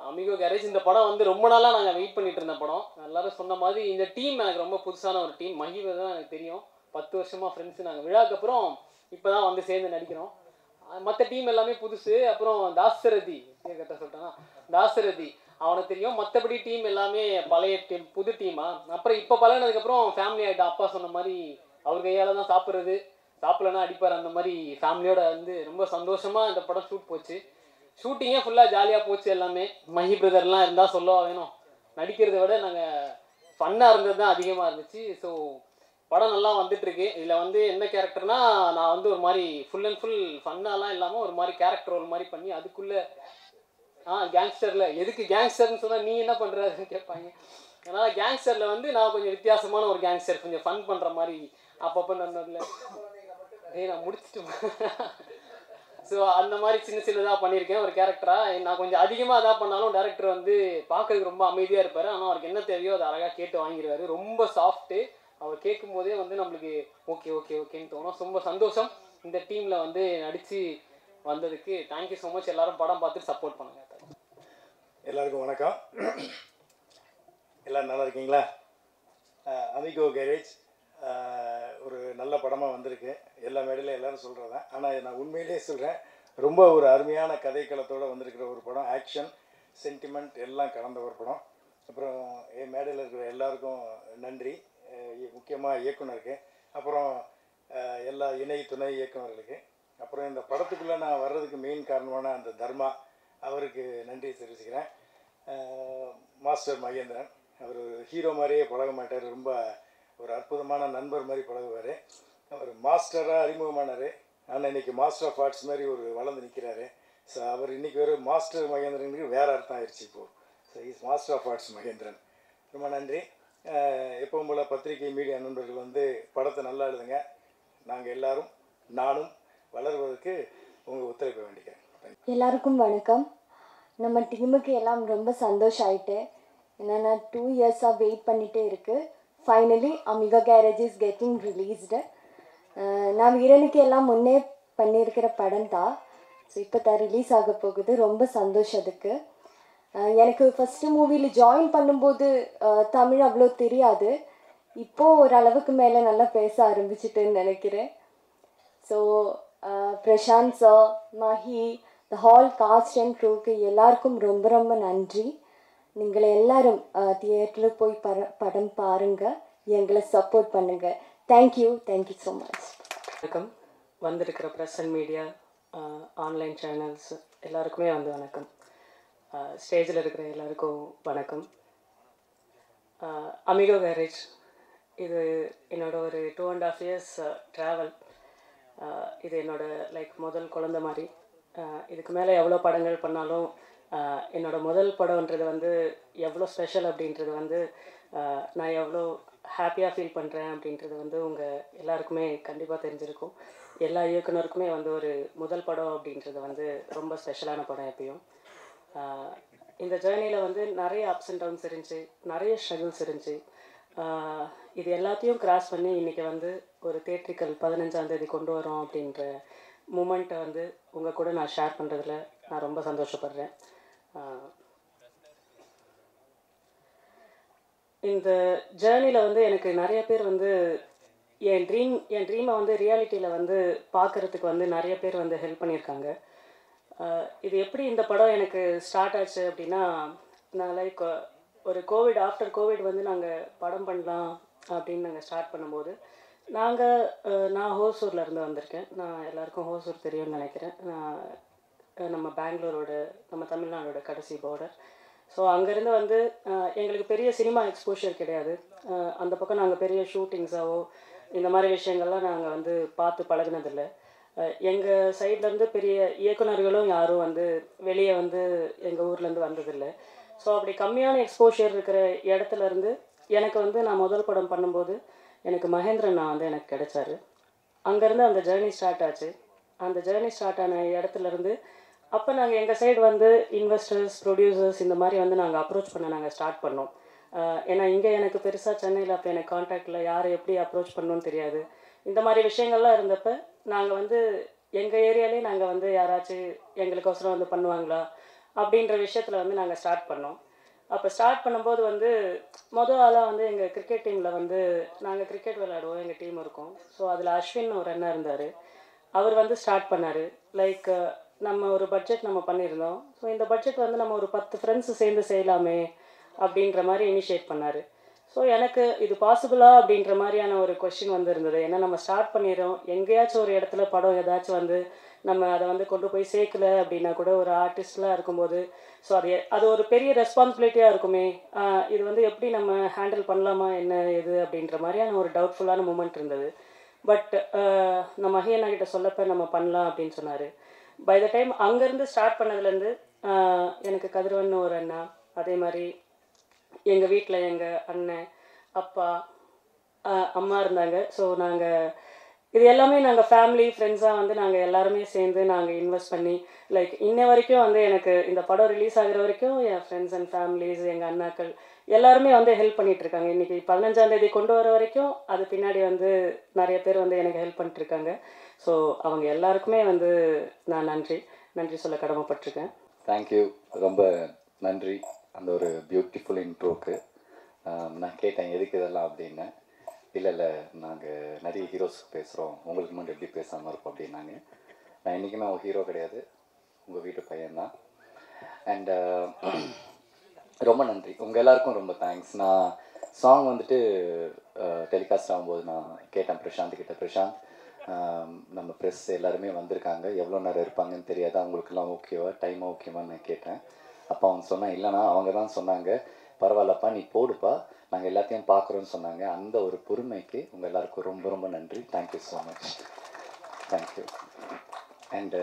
அமிகோ கேரேஜ் இந்த படம் வந்து ரொம்ப நாளாக நாங்கள் வெயிட் பண்ணிட்டு இருந்த படம். எல்லாரும் சொன்ன மாதிரி இந்த டீம் எனக்கு ரொம்ப புதுசான ஒரு டீம். மகிவை தான் எனக்கு தெரியும், 10 வருஷமாக ஃப்ரெண்ட்ஸு. நாங்கள் விழாக்கு அப்புறம் இப்போ தான் வந்து சேர்ந்து நடிக்கிறோம். மற்ற டீம் எல்லாமே புதுசு. அப்புறம் தாசரதி கரெக்டாக சொல்லிட்டானா, தாசரதி அவனுக்கு தெரியும். மற்றபடி டீம் எல்லாமே பழைய டீம், புது டீமா. அப்புறம் இப்போ பழகினதுக்கப்புறம் ஃபேமிலி ஆகிட்டா. அப்பா சொன்ன மாதிரி அவர் கையால் தான் சாப்பிட்றது, சாப்பிட்லன்னா அடிப்பார். அந்த மாதிரி ஃபேமிலியோட வந்து ரொம்ப சந்தோஷமாக இந்த படம் ஷூட் போச்சு. ஷூட்டிங்கே ஃபுல்லாக ஜாலியாக போச்சு. எல்லாமே மஹி பிரதர்லாம் இருந்தால் சொல்லவா வேணும். நடிக்கிறத விட நாங்கள் ஃபன்னாக இருந்தது தான் அதிகமாக இருந்துச்சு. ஸோ படம் நல்லா வந்துட்டுருக்கு. இதில் வந்து என்ன கேரக்டர்னா, நான் வந்து ஒரு மாதிரி ஃபுல் அண்ட் ஃபுல் ஃபன்னாலாம் இல்லாமல் ஒரு மாதிரி கேரக்டர் ரோல் மாதிரி பண்ணி அதுக்குள்ளே கேங்ஸ்டரில். எதுக்கு கேங்ஸ்டர்னு சொன்னால் நீ என்ன பண்ணுறதுன்னு கேட்பாங்க. அதனால் கேங்ஸ்டரில் வந்து நான் கொஞ்சம் வித்தியாசமான ஒரு கேங்ஸ்டர், கொஞ்சம் ஃபன் பண்ணுற மாதிரி அப்பப்போ நன்னதில் நான் முடிச்சுட்டு ஸோ அந்த மாதிரி சின்னதாக பண்ணியிருக்கேன் ஒரு கேரக்டராக. நான் கொஞ்சம் அதிகமாக அதாக பண்ணாலும் டேரக்டர் வந்து பார்க்கறதுக்கு ரொம்ப அமைதியாக இருப்பார். ஆனால் அவருக்கு என்ன தேவையோ அதை அழகாக கேட்டு வாங்கிடுவார். ரொம்ப சாஃப்ட்டு. அவர் கேட்கும் போதே வந்து நம்மளுக்கு ஓகே ஓகே ஓகேன்னு தோணும். ரொம்ப சந்தோஷம் இந்த டீமில் வந்து நடித்து வந்ததுக்கு. Thank you so much. எல்லோரும் படம் பார்த்துட்டு சப்போர்ட் பண்ணுங்கள். எல்லாருக்கும் வணக்கம். எல்லோரும் நல்லா இருக்கீங்களா? அமிகோ கேரேஜ் ஒரு நல்ல படமாக வந்திருக்கு. எல்லா மேடையிலும் எல்லோரும் சொல்கிறது தான். ஆனால் நான் உண்மையிலே சொல்கிறேன், ரொம்ப ஒரு அருமையான கதைக்களத்தோடு வந்திருக்கிற ஒரு படம். ஆக்ஷன், சென்டிமெண்ட் எல்லாம் கலந்த ஒரு படம். அப்புறம் என் மேடையில் இருக்கிற எல்லாருக்கும் நன்றி. முக்கியமாக இயக்குனருக்கு, அப்புறம் எல்லா இணை துணை இயக்குனர்களுக்கு, அப்புறம் இந்த படத்துக்குள்ளே நான் வர்றதுக்கு மெயின் காரணமான அந்த தர்மா அவருக்கு நன்றி தெரிவிச்சுக்கிறேன். மாஸ்டர் மகேந்திரன் அவர் ஹீரோ மாதிரியே பழக மாட்டார், ரொம்ப ஒரு அற்புதமான நண்பர் மாதிரி பழகுவார். அவர் மாஸ்டராக அறிமுகமானார். ஆனால் இன்றைக்கி மாஸ்டர் ஆஃப் ஆர்ட்ஸ் மாதிரி ஒரு வளர்ந்து நிற்கிறாரு. ஸோ அவர் இன்றைக்கி வெறும் மாஸ்டர் மகேந்திரனுக்கு வேறு அர்த்தம் ஆயிடுச்சு இப்போது. So is master of arts Mahendran. ரொம்ப நன்றி. எப்பவும் போல் பத்திரிகை மீடியா நண்பர்கள் வந்து படத்தை நல்லா எழுதுங்க. நாங்கள் எல்லாரும் நானும் வளர்வதற்கு உங்கள் ஒத்துழைப்பை வேண்டிக்கிறேன். எல்லாருக்கும் வணக்கம். நம்ம டீமுக்கு எல்லாம் ரொம்ப சந்தோஷம் ஆயிட்டு. ஏன்னா நான் 2 இயர்ஸாக வெயிட் பண்ணிகிட்டே இருக்குது. ஃபைனலி அமிகா கேரேஜ் இஸ் கெட்டிங் ரிலீஸ்டு. நான் வீரனுக்கு எல்லாம் முன்னே பண்ணியிருக்கிற படம் தான். ஸோ இப்போ தான் ரிலீஸ் ஆக போகுது. ரொம்ப சந்தோஷம் அதுக்கு. எனக்கு ஃபஸ்ட்டு மூவியில் ஜாயின் பண்ணும்போது தமிழ் அவ்வளோ தெரியாது. இப்போது ஓரளவுக்கு மேலே நல்லா பேச ஆரம்பிச்சிட்டேன்னு நினைக்கிறேன். So Prashanth sir, Mahi, the whole cast and க்ரூக்கு எல்லாருக்கும் ரொம்ப ரொம்ப நன்றி. நீங்கள் எல்லாரும் தியேட்டரில் போய் படம் பாருங்கள், எங்களை சப்போர்ட் பண்ணுங்கள். Thank you so much. வணக்கம். வந்திருக்கிற press and media, online channels எல்லாருக்குமே வணக்கம். ஸ்டேஜில் இருக்கிற எல்லாருக்கும் வணக்கம். அமிகோ கேரேஜ் இது என்னோட ஒரு 2.5 years ட்ராவல். இது என்னோட முதல் குழந்த மாதிரி. இதுக்கு மேலே எவ்வளோ படங்கள் பண்ணாலும் என்னோட முதல் படம்ன்றது எவ்வளோ ஸ்பெஷல் அப்படின்றது நான் எவ்வளோ ஹாப்பியாக ஃபீல் பண்ணுறேன் அப்படின்றது உங்கள் எல்லாருக்குமே கண்டிப்பாக தெரிஞ்சிருக்கும். எல்லா இயக்குனருக்குமே ஒரு முதல் படம் அப்படின்றது ரொம்ப ஸ்பெஷலான படம் எப்பயும். இந்த ஜேர்னியில் நிறைய அப்ஸ் அண்ட் டவுன்ஸ் இருந்துச்சு, நிறைய ஸ்ட்ரகிள்ஸ் இருந்துச்சு. இது எல்லாத்தையும் கிராஸ் பண்ணி இன்றைக்கி ஒரு தியேட்ரிக்கல் 15ஆம் தேதி கொண்டு வரோம் அப்படின்ற மூமெண்ட்டை உங்கள் கூட நான் ஷேர் பண்ணுறதுல நான் ரொம்ப சந்தோஷப்படுறேன். இந்த ஜேர்னியில் எனக்கு நிறைய பேர் என் ட்ரீமை ரியாலிட்டியில் பார்க்குறதுக்கு நிறைய பேர் ஹெல்ப் பண்ணியிருக்காங்க. இது எப்படி இந்த படம் எனக்கு ஸ்டார்ட் ஆச்சு அப்படின்னா, நான் ஒரு ஆஃப்டர் கோவிட் நாங்கள் படம் பண்ணலாம் அப்படின்னு நாங்கள் ஸ்டார்ட் பண்ணும்போது, நான் ஹோசூரில் இருந்து வந்திருக்கேன். நான் எல்லாருக்கும் ஹோசூர் தெரியும்னு நினைக்கிறேன். நம்ம நம்ம தமிழ்நாடோட கடைசி பார்டர். ஸோ அங்கேருந்து எங்களுக்கு பெரிய சினிமா எக்ஸ்போஷர் கிடையாது. அந்த பக்கம் நாங்கள் பெரிய ஷூட்டிங்ஸாவோ இந்த மாதிரி விஷயங்கள்லாம் நாங்கள் பார்த்து பழகினதில்லை. எங்கள் சைட்லேருந்து பெரிய இயக்குநர்களும் யாரும் வெளியே எங்கள் ஊர்லேருந்து வந்ததில்லை. ஸோ அப்படி கம்மியான எக்ஸ்போஷர் இருக்கிற இடத்துலேருந்து எனக்கு நான் முதல் படம் பண்ணும்போது எனக்கு மகேந்திரன் எனக்கு கிடைச்சாரு. அங்கேருந்து அந்த ஜேர்னி ஸ்டார்ட் ஆச்சு. அந்த ஜேர்னி ஸ்டார்ட் ஆன இடத்துலேருந்து அப்போ நாங்கள் எங்கள் சைடு இன்வெஸ்டர்ஸ், ப்ரொடியூசர்ஸ் இந்த மாதிரி நாங்கள் அப்ரோச் பண்ண நாங்கள் ஸ்டார்ட் பண்ணோம். ஏன்னா இங்கே எனக்கு பெருசாக சென்னையில் அப்போ எனக்கு கான்டாக்டில் யாரை எப்படி அப்ரோச் பண்ணணும்னு தெரியாது. இந்த மாதிரி விஷயங்கள்லாம் இருந்தப்போ நாங்கள் எங்கள் ஏரியாலே நாங்கள் யாராச்சும் எங்களுக்கோசரம் பண்ணுவாங்களா அப்படின்ற விஷயத்தில் நாங்கள் ஸ்டார்ட் பண்ணோம். அப்போ ஸ்டார்ட் பண்ணும்போது மொதல் ஆளாக எங்கள் கிரிக்கெட் டீமில் நாங்கள் கிரிக்கெட் விளையாடுவோம், எங்கள் டீம் இருக்கும். ஸோ அதில் அஸ்வின் ஒரு அண்ணா இருந்தார். அவர் ஸ்டார்ட் பண்ணார். நம்ம ஒரு பட்ஜெட் நம்ம பண்ணியிருந்தோம். ஸோ இந்த பட்ஜெட் நம்ம ஒரு 10 ஃப்ரெண்ட்ஸ் சேர்ந்து செய்யலாமே அப்படின்ற மாதிரி இனிஷியேட் பண்ணார். ஸோ எனக்கு இது பாசிபிளா அப்படின்ற மாதிரியான ஒரு கொஸ்டின் இருந்தது. ஏன்னா நம்ம ஸ்டார்ட் பண்ணிடுறோம், எங்கேயாச்சும் ஒரு இடத்துல படம் ஏதாச்சும் நம்ம அதை கொண்டு போய் சேர்க்கல அப்படின்னா கூட ஒரு ஆர்டிஸ்ட்லாம் இருக்கும்போது ஸோ அது ஒரு பெரிய ரெஸ்பான்சிபிலிட்டியாக இருக்குமே, இது எப்படி நம்ம ஹேண்டில் பண்ணலாமா என்ன எது அப்படின்ற மாதிரியான ஒரு டவுட்ஃபுல்லான மூமெண்ட் இருந்தது. பட் நம்ம மஹியண்ணா கிட்ட சொல்லப்போ நம்ம பண்ணலாம் அப்படின்னு சொன்னார். பை த டைம் அங்கேருந்து ஸ்டார்ட் பண்ணதுலேருந்து எனக்கு கதிரவன் ஒரு அண்ணா, அதே மாதிரி எங்கள் வீட்டில் எங்கள் அண்ணன், அப்பா, அம்மா இருந்தாங்க. ஸோ நாங்கள் இது எல்லாமே நாங்கள் ஃபேமிலி ஃப்ரெண்ட்ஸாக நாங்கள் எல்லாருமே சேர்ந்து நாங்கள் இன்வெஸ்ட் பண்ணி இன்ன வரைக்கும் எனக்கு இந்த படம் ரிலீஸ் ஆகிற வரைக்கும் என் ஃப்ரெண்ட்ஸ் அண்ட் ஃபேமிலிஸ், எங்கள் அண்ணாக்கள் எல்லாருமே ஹெல்ப் பண்ணிகிட்ருக்காங்க. இன்றைக்கி 15ஆம் தேதி கொண்டு வர வரைக்கும் அது பின்னாடி நிறைய பேர் எனக்கு ஹெல்ப் பண்ணிட்டுருக்காங்க. ஸோ அவங்க எல்லாருக்குமே நான் நன்றி சொல்ல கடமைப்பட்டிருக்கேன். தேங்க்யூ, ரொம்ப நன்றி. அந்த ஒரு பியூட்டிஃபுல் இன்ட்ரோக்கு நான் கேட்டேன் எதுக்கு இதெல்லாம் அப்படின்னு. இல்லை நாங்கள் நிறைய ஹீரோஸ் பேசுகிறோம், உங்களுக்கு முன்னாடி எப்படி பேசாமல் இருப்போம் அப்படின்னாங்க. நான் என்றைக்குமே அவங்க ஹீரோ கிடையாது, உங்கள் வீட்டு பையன்தான். அண்டு ரொம்ப நன்றி, உங்கள் எல்லாருக்கும் ரொம்ப தேங்க்ஸ். நான் சாங் டெலிகாஸ்ட் ஆகும்போது நான் கேட்டேன் பிரசாந்த் கிட்ட, பிரசாந்த் நம்ம ப்ரெஸ் எல்லாருமே வந்திருக்காங்க, எவ்வளோ நேரம் இருப்பாங்கன்னு தெரியாது, அவங்களுக்கெல்லாம் ஓகேவா, டைமாக ஓகேவான்னு நான் கேட்டேன். அப்போ அவங்க சொன்னான், இல்லைனா அவங்க தான் சொன்னாங்க, பரவாயில்லப்பா நீ போடுப்பா, நாங்கள் எல்லாத்தையும் பார்க்குறோன்னு சொன்னாங்க. அந்த ஒரு பொறுமைக்கு உங்கள் எல்லாருக்கும் ரொம்ப ரொம்ப நன்றி. Thank you so much. Thank you. And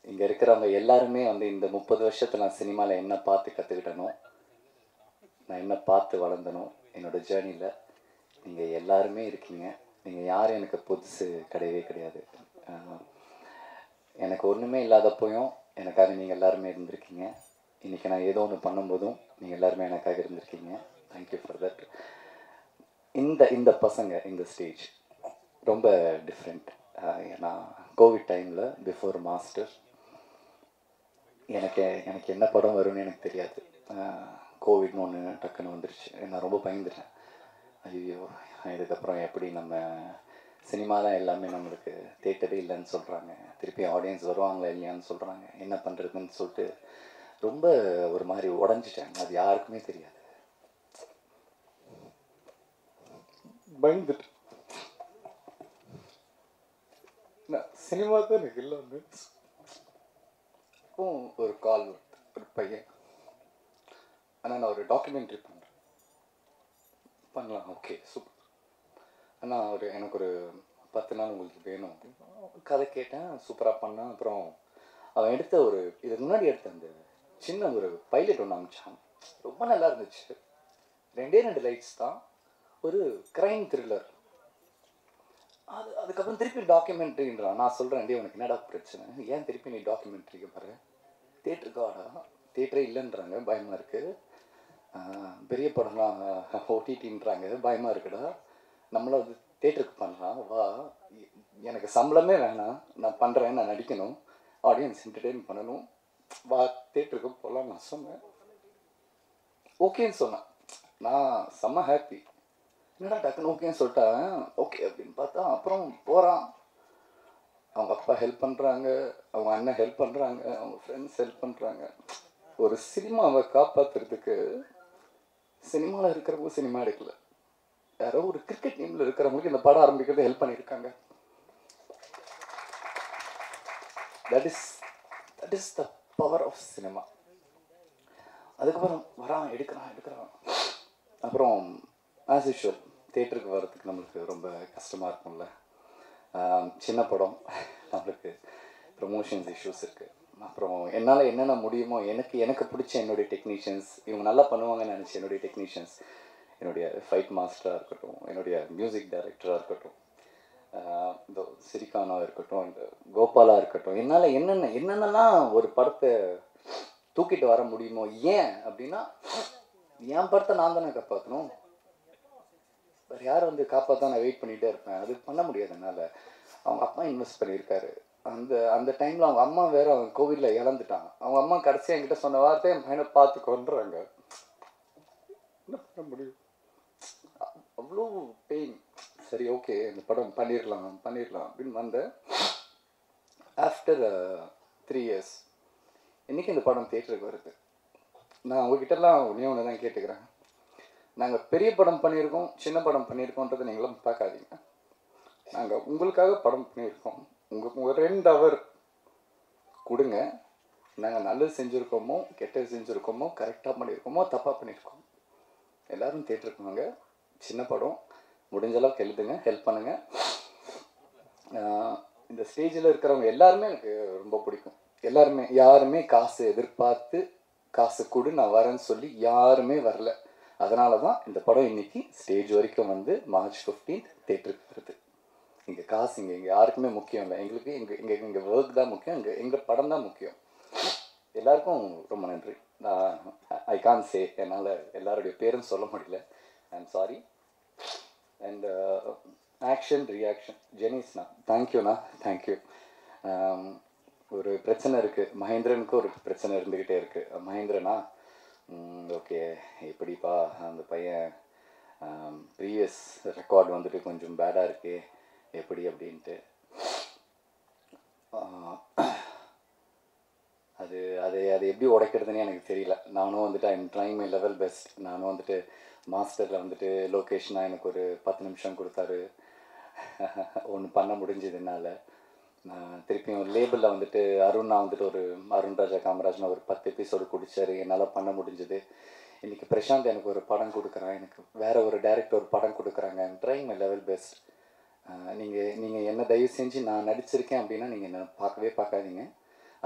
இங்கே இருக்கிறவங்க எல்லாருமே இந்த 30 வருஷத்தில் நான் சினிமாவில் என்ன பார்த்து கற்றுக்கிட்டனோ, நான் என்ன பார்த்து வளர்ந்தனோ, என்னோடய ஜேர்னியில் நீங்கள் எல்லாருமே இருக்கீங்க. நீங்கள் யாரும் எனக்கு புதுசு கிடையவே கிடையாது. எனக்கு ஒன்றுமே இல்லாதப்போயும் எனக்காக நீங்கள் எல்லாருமே இருந்திருக்கீங்க. இன்றைக்கி நான் ஏதோ ஒன்று பண்ணும்போதும் நீங்கள் எல்லாருமே எனக்காக இருந்திருக்கீங்க. Thank you for that. இந்த பசங்க இந்த ஸ்டேஜ் ரொம்ப டிஃப்ரெண்ட். ஏன்னா கோவிட் டைமில் பிஃபோர் மாஸ்டர் எனக்கு என்ன படம் வரும்னு எனக்கு தெரியாது. கோவிட்னு ஒன்று டக்குன்னு வந்துருச்சு. நான் ரொம்ப பயந்துட்டேன். ஐயோ இதுக்கப்புறம் எப்படி நம்ம சினிமா தான் எல்லாமே நம்மளுக்கு தேட்டரே இல்லைன்னு சொல்கிறாங்க, திருப்பி ஆடியன்ஸ் வருவாங்களா இல்லையான்னு சொல்கிறாங்க, என்ன பண்ணுறதுன்னு சொல்லிட்டு ரொம்ப ஒரு மாதிரி உடஞ்சிட்டேன். அது யாருக்குமே தெரியாது. பயந்துட்டு சினிமா தான் எனக்கு இல்லை. ஒரு கால் ஒரு பையன், ஆனால் நான் ஒரு டாக்குமெண்ட்ரி பண்ணலாம். ஓகே சூப்பர் அண்ணா, எனக்கு ஒரு 10 நாள் உங்களுக்கு வேணும் அப்படின்னு கதை கேட்டேன். சூப்பராக பண்ணேன். அப்புறம் அவன் எடுத்த இதுக்கு முன்னாடி எடுத்த அந்த சின்ன ஒரு பைலட் ஒன்று அனுப்பிச்சான். ரொம்ப நல்லா இருந்துச்சு. 2 லைட்ஸ் தான். ஒரு க்ரைம் த்ரில்லர். அதுக்கப்புறம் திருப்பி டாக்குமெண்ட்ரின்றான். நான் சொல்கிறேன், டே உனக்கு என்னடா பிரச்சனை, ஏன் திருப்பி நீ டாக்குமெண்ட்ரிக்கு பாரு, தேட்டருக்கு வாடா, தேட்டரே இல்லைன்றாங்க, பயமாக இருக்குது. பெரிய படம்லாம் ஓடிடின்றாங்க, பயமாக இருக்குடா, நம்மளும் அது தேட்டருக்கு பண்ணலாம், வா, எனக்கு சம்பளமே வேணாம், நான் பண்ணுறேன், நான் நடிக்கணும், ஆடியன்ஸ் என்டர்டெயின் பண்ணணும், வா தேட்டருக்கு போகலாம் நான் சொன்னேன். ஓகேன்னு சொன்னேன். நான் செம்ம ஹாப்பி. என்னடா டக்குன்னு ஓகேன்னு சொல்லிட்டேன். ஓகே அப்படின்னு பார்த்தா அப்புறம் போகிறான். அவங்க அப்பா ஹெல்ப் பண்ணுறாங்க, அவங்க அண்ணன் ஹெல்ப் பண்ணுறாங்க, அவங்க ஃப்ரெண்ட்ஸ் ஹெல்ப் பண்ணுறாங்க. ஒரு சினிமாவை காப்பாற்றுறதுக்கு சினிமாவில் இருக்கிறவங்க சினிமா எடுக்கல, யாரோ ஒரு கிரிக்கெட் டீமில் இருக்கிறவங்களுக்கு இந்த படம் ஆரம்பிக்கிறது ஹெல்ப் பண்ணியிருக்காங்க. That is the power of cinema. அதுக்கப்புறம் வரான், எடுக்கிறான். அப்புறம் ஆஸ் யூஷுவல் தேட்டருக்கு வர்றதுக்கு நம்மளுக்கு ரொம்ப கஷ்டமாக இருக்கும்ல. சின்ன படம், நம்மளுக்கு ப்ரொமோஷன்ஸ் இஷ்யூஸ் இருக்குது. அப்புறம் என்னால் என்னென்ன முடியுமோ எனக்கு பிடிச்ச என்னுடைய டெக்னீஷியன்ஸ், இவங்க நல்லா பண்ணுவாங்கன்னு நினச்சி என்னுடைய டெக்னீஷியன்ஸ், என்னுடைய ஃபைட் மாஸ்டராக இருக்கட்டும், என்னுடைய மியூசிக் டைரக்டராக இருக்கட்டும், இந்த சிரிகானாக இருக்கட்டும், இந்த கோபாலாக இருக்கட்டும், என்னால் என்னென்னலாம் ஒரு படத்தை தூக்கிட்டு வர முடியுமோ. ஏன் அப்படின்னா என் படத்தை நான் தானே காப்பாற்றணும், வேறு யார் வந்து காப்பாற்ற நான் வெயிட் பண்ணிகிட்டே இருப்பேன், அது பண்ண முடியாது என்னால். அவங்க அப்பா இன்வெஸ்ட் பண்ணியிருக்காரு. அந்த டைமில் அவங்க அம்மா வேறு அவன் கோவிலில் இழந்துட்டான். அவங்க அம்மா கடைசியாக என்கிட்ட சொன்ன வார்த்தை, என் பையனை பார்த்து கொண்டுறாங்க, என்ன பண்ண முடியும், அவ்வளோ பெயின். சரி ஓகே இந்த படம் பண்ணிடலாம் அப்படின்னு வந்தேன். ஆஃப்டர் 3 years இன்றைக்கி இந்த படம் தேட்டருக்கு வருது. நான் உங்ககிட்டலாம் ஒன்று தான் கேட்டுக்கிறேன். நாங்கள் பெரிய படம் பண்ணியிருக்கோம், சின்ன படம் பண்ணியிருக்கோன்றதை நீங்களும் பார்க்காதீங்க. நாங்கள் உங்களுக்காக படம் பண்ணியிருக்கோம். உங்களுக்கு 2 hour கொடுங்க. நாங்கள் நல்லது செஞ்சுருக்கோமோ கெட்டது செஞ்சுருக்கோமோ, கரெக்டாக பண்ணியிருக்கோமோ தப்பாக பண்ணியிருக்கோம், எல்லோரும் தேட்டருக்கு வாங்க. சின்ன படம், முடிஞ்ச அளவுக்கு எழுதுங்க, ஹெல்ப் பண்ணுங்கள். இந்த ஸ்டேஜில் இருக்கிறவங்க எல்லாருமே எனக்கு ரொம்ப பிடிக்கும். யாருமே காசு எதிர்பார்த்து காசு கொடு நான் வரேன்னு சொல்லி யாருமே வரல. அதனால தான் இந்த படம் இன்றைக்கி ஸ்டேஜ் வரைக்கும் வந்து March 15th தேட்டருக்கு வருது. இங்கே காசு இங்கே யாருக்குமே முக்கியம் இல்லை. எங்களுக்கு எங்கள் ஒர்க் தான் முக்கியம், எங்கள் படம் தான் முக்கியம். எல்லாருக்கும் ரொம்ப நன்றி. நான் ஐ கான் சே, என்னால் எல்லாருடைய பேரும் சொல்ல முடியல, I am sorry. And action reaction ஜெனிஸ்ண்ணா, தேங்க்யூண்ணா, தேங்க்யூ. ஒரு பிரச்சனை இருக்குது, மகேந்திரனுக்கு ஒரு பிரச்சனை இருந்துக்கிட்டே இருக்குது. மகேந்திரனா ஓகே எப்படிப்பா அந்த பையன் ப்ரீவியஸ் ரெக்கார்ட் வந்துட்டு கொஞ்சம் பேடாக இருக்கு எப்படி அப்படின்ட்டு. அது அது அது எப்படி உடைக்கிறதுனே எனக்கு தெரியல. நானும் வந்துட்டு I am trying my level best. நானும் வந்துட்டு மாஸ்டரில் வந்துட்டு லொக்கேஷனாக எனக்கு ஒரு 10 நிமிஷம் கொடுத்தாரு, ஒன்று பண்ண முடிஞ்சது என்னால். திருப்பியும் லேபிளில் வந்துட்டு அருணா வந்துட்டு அருண் ராஜா காமராஜ்னா ஒரு 10 எபிசோடு குடித்தார், என்னால் பண்ண முடிஞ்சது. இன்றைக்கி பிரசாந்த் எனக்கு ஒரு படம் கொடுக்குறான், எனக்கு வேறு ஒரு டைரக்டர் ஒரு படம் கொடுக்குறாங்க. I am trying my level best. நீங்கள் என்ன தயவு செஞ்சு நான் நடிச்சிருக்கேன் அப்படின்னா நீங்கள் என்ன பார்க்காதீங்க.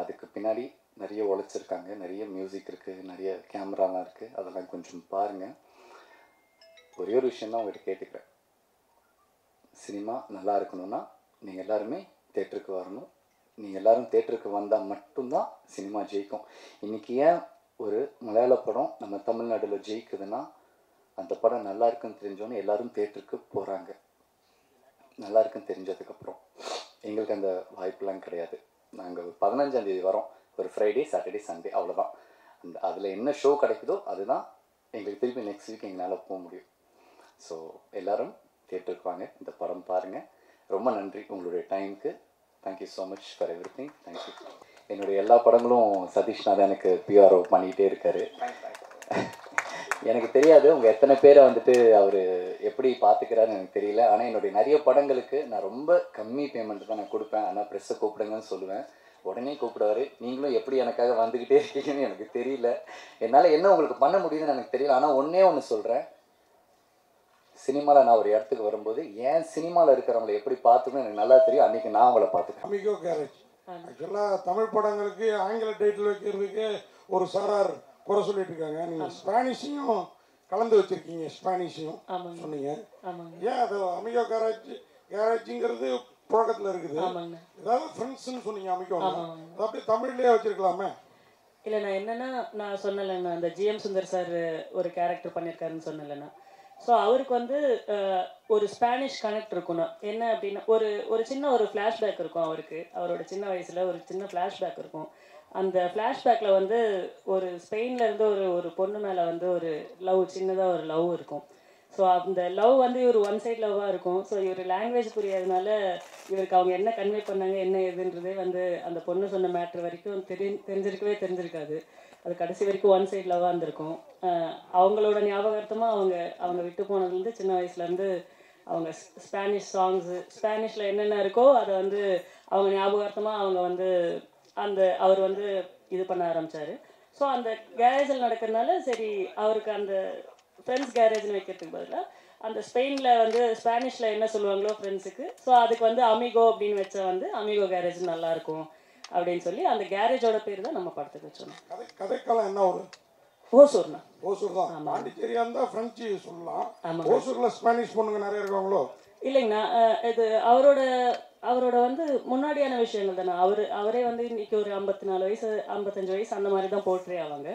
அதுக்கு பின்னாடி நிறைய உழைச்சிருக்காங்க, நிறைய மியூசிக் இருக்குது, நிறைய கேமராலாம் இருக்குது, அதெல்லாம் கொஞ்சம் பாருங்கள். ஒரே ஒரு விஷயம் தான் உங்கள்கிட்ட கேட்டுக்கிறேன். சினிமா நல்லா இருக்கணும்னா நீங்கள் எல்லாருமே தேட்டருக்கு வரணும். நீங்கள் எல்லோரும் தேட்டருக்கு வந்தால் மட்டும்தான் சினிமா ஜெயிக்கும். இன்றைக்கி ஏன் ஒரு மலையாள படம் நம்ம தமிழ்நாட்டில் ஜெயிக்குதுன்னா அந்த படம் நல்லா இருக்குன்னு தெரிஞ்சோன்னே எல்லாரும் தேட்டருக்கு போகிறாங்க. நல்லா இருக்குன்னு தெரிஞ்சதுக்கப்புறம் எங்களுக்கு அந்த வாய்ப்பெலாம் கிடையாது. நாங்கள் 15ஆம் தேதி வரோம், ஒரு ஃப்ரைடே சாட்டர்டே சண்டே, அவ்வளோதான். அதில் என்ன ஷோ கிடைக்குதோ அதுதான் எங்களுக்கு திருப்பி நெக்ஸ்ட் வீக் எங்களால் போக முடியும். ஸோ எல்லோரும் தேட்டருக்கு வாங்க, இந்த படம் பாருங்கள். ரொம்ப நன்றி உங்களுடைய டைமுக்கு. Thank you so much for every thing. Thank you. என்னுடைய எல்லா படங்களும் சதீஷ்னா தான் எனக்கு பிஆர்ஓ பண்ணிக்கிட்டே இருக்கார். எனக்கு தெரியாது உங்கள் எத்தனை பேரை வந்துட்டு அவர் எப்படி பார்த்துக்கிறாருன்னு எனக்கு தெரியல. ஆனால் என்னுடைய நிறைய படங்களுக்கு நான் ரொம்ப கம்மி பேமெண்ட் தான் நான் கொடுப்பேன். ஆனால் ப்ரெஸ்ஸை கூப்பிடுங்கன்னு சொல்லுவேன், உடனே கூப்பிடுவார். நீங்களும் எப்படி எனக்காக வந்துக்கிட்டே இருக்கீங்கன்னு எனக்கு தெரியல. என்னால் என்ன உங்களுக்கு பண்ண முடியுதுன்னு எனக்கு தெரியல. ஆனால் ஒன்றே ஒன்று சொல்கிறேன், சினிமாவில் நான் ஒரு இடத்துக்கு வரும்போது ஏன் சினிமாவில் இருக்கிறவங்களை எப்படி பார்த்துக்கணும் எனக்கு நல்லா தெரியும். அன்றைக்கி நான் அவங்கள பார்த்துக்கேன். அமிகோ கேரேஜ் ஆக்சுவலாக தமிழ் படங்களுக்கு ஆங்கில டைட்டில் வைக்கிறதுக்கு ஒரு சாரார் குறை சொல்லிட்டு இருக்காங்க. நீங்கள் ஸ்பானிஷையும் கலந்து வச்சுருக்கீங்க, ஸ்பானிஷையும் சொன்னீங்க. ஏன் அது அமிகோ கேரேஜுங்கிறது புழக்கத்தில் இருக்குது, ஏதாவது ஃப்ரெண்ட்ஸ்ன்னு சொன்னீங்க அமிகோ, அது அப்படியே தமிழ்லேயே வச்சுருக்கலாமே? இல்லை, நான் என்னென்னா நான் சொன்னலைண்ணா, அந்த ஜிஎம் சுந்தர் சார் ஒரு கேரக்டர் பண்ணியிருக்காருன்னு சொன்னலைண்ணா. ஸோ அவருக்கு வந்து ஒரு ஸ்பானிஷ் கனெக்ட் இருக்கணும். என்ன அப்படின்னா ஒரு சின்ன ஒரு ஃப்ளாஷ்பேக் இருக்கும் அவருக்கு. அவரோட சின்ன வயசில் ஒரு சின்ன ஃப்ளாஷ்பேக் இருக்கும். அந்த ஃப்ளாஷ்பேக்கில் வந்து ஒரு ஸ்பெயின்லேருந்து ஒரு பொண்ணு மேலே வந்து ஒரு லவ், சின்னதாக ஒரு லவ் இருக்கும். ஸோ அந்த லவ் வந்து இவர் ஒன் சைட் லவ்வாக இருக்கும். ஸோ இவர் லாங்குவேஜ் புரியாதனால இவருக்கு அவங்க என்ன கன்வே பண்ணாங்க என்ன ஏதுன்றதே வந்து அந்த பொண்ணு சொன்ன மேட்ரு வரைக்கும் தெரிஞ்சிருக்காது. அது கடைசி வரைக்கும் ஒன் சைட் லவ்வாக இருந்திருக்கும். அவங்களோட ஞாபகார்த்தமாக அவங்க விட்டு போனதுலேருந்து சின்ன வயசுலேருந்து அவங்க ஸ்பானிஷ் சாங்ஸு, ஸ்பானிஷில் என்னென்ன இருக்கோ அதை வந்து அவங்க ஞாபகார்த்தமாக அவங்க வந்து அவர் வந்து இது பண்ண ஆரம்பித்தார். ஸோ அந்த கேரேஜில் நடக்கிறதுனால சரி அவருக்கு அந்த ஃப்ரெண்ட்ஸ் கேரேஜ்னு வைக்கிறதுக்கு பதிலாக அந்த ஸ்பெயினில் வந்து ஸ்பானிஷில் என்ன சொல்லுவாங்களோ ஃப்ரெண்ட்ஸுக்கு, ஸோ அதுக்கு வந்து அமிகோ அப்படின்னு வச்சா வந்து அமிகோ கேரேஜ் நல்லாயிருக்கும் அப்படின்னு சொல்லி அந்த கேரேஜோட பேர் தான் நம்ம படத்துக்கு வச்சோம். கதைக்காலம் என்ன ஒரு ஓசூர்ண்ணா? ஓசூர் தான். பாண்டிச்சேரியா இருந்தால் ஃப்ரெஞ்சு சொல்லலாம். ஓசூரில் ஸ்பானிஷ் பொண்ணுங்க நிறைய இருக்காங்களோ? இல்லைங்கண்ணா, இது அவரோட வந்து முன்னாடியான விஷயங்கள் தானே. அவரே வந்து இன்னைக்கு ஒரு 54 வயசு 55 வயசு அந்த மாதிரி தான் போர்ட்ரே ஆவாங்க.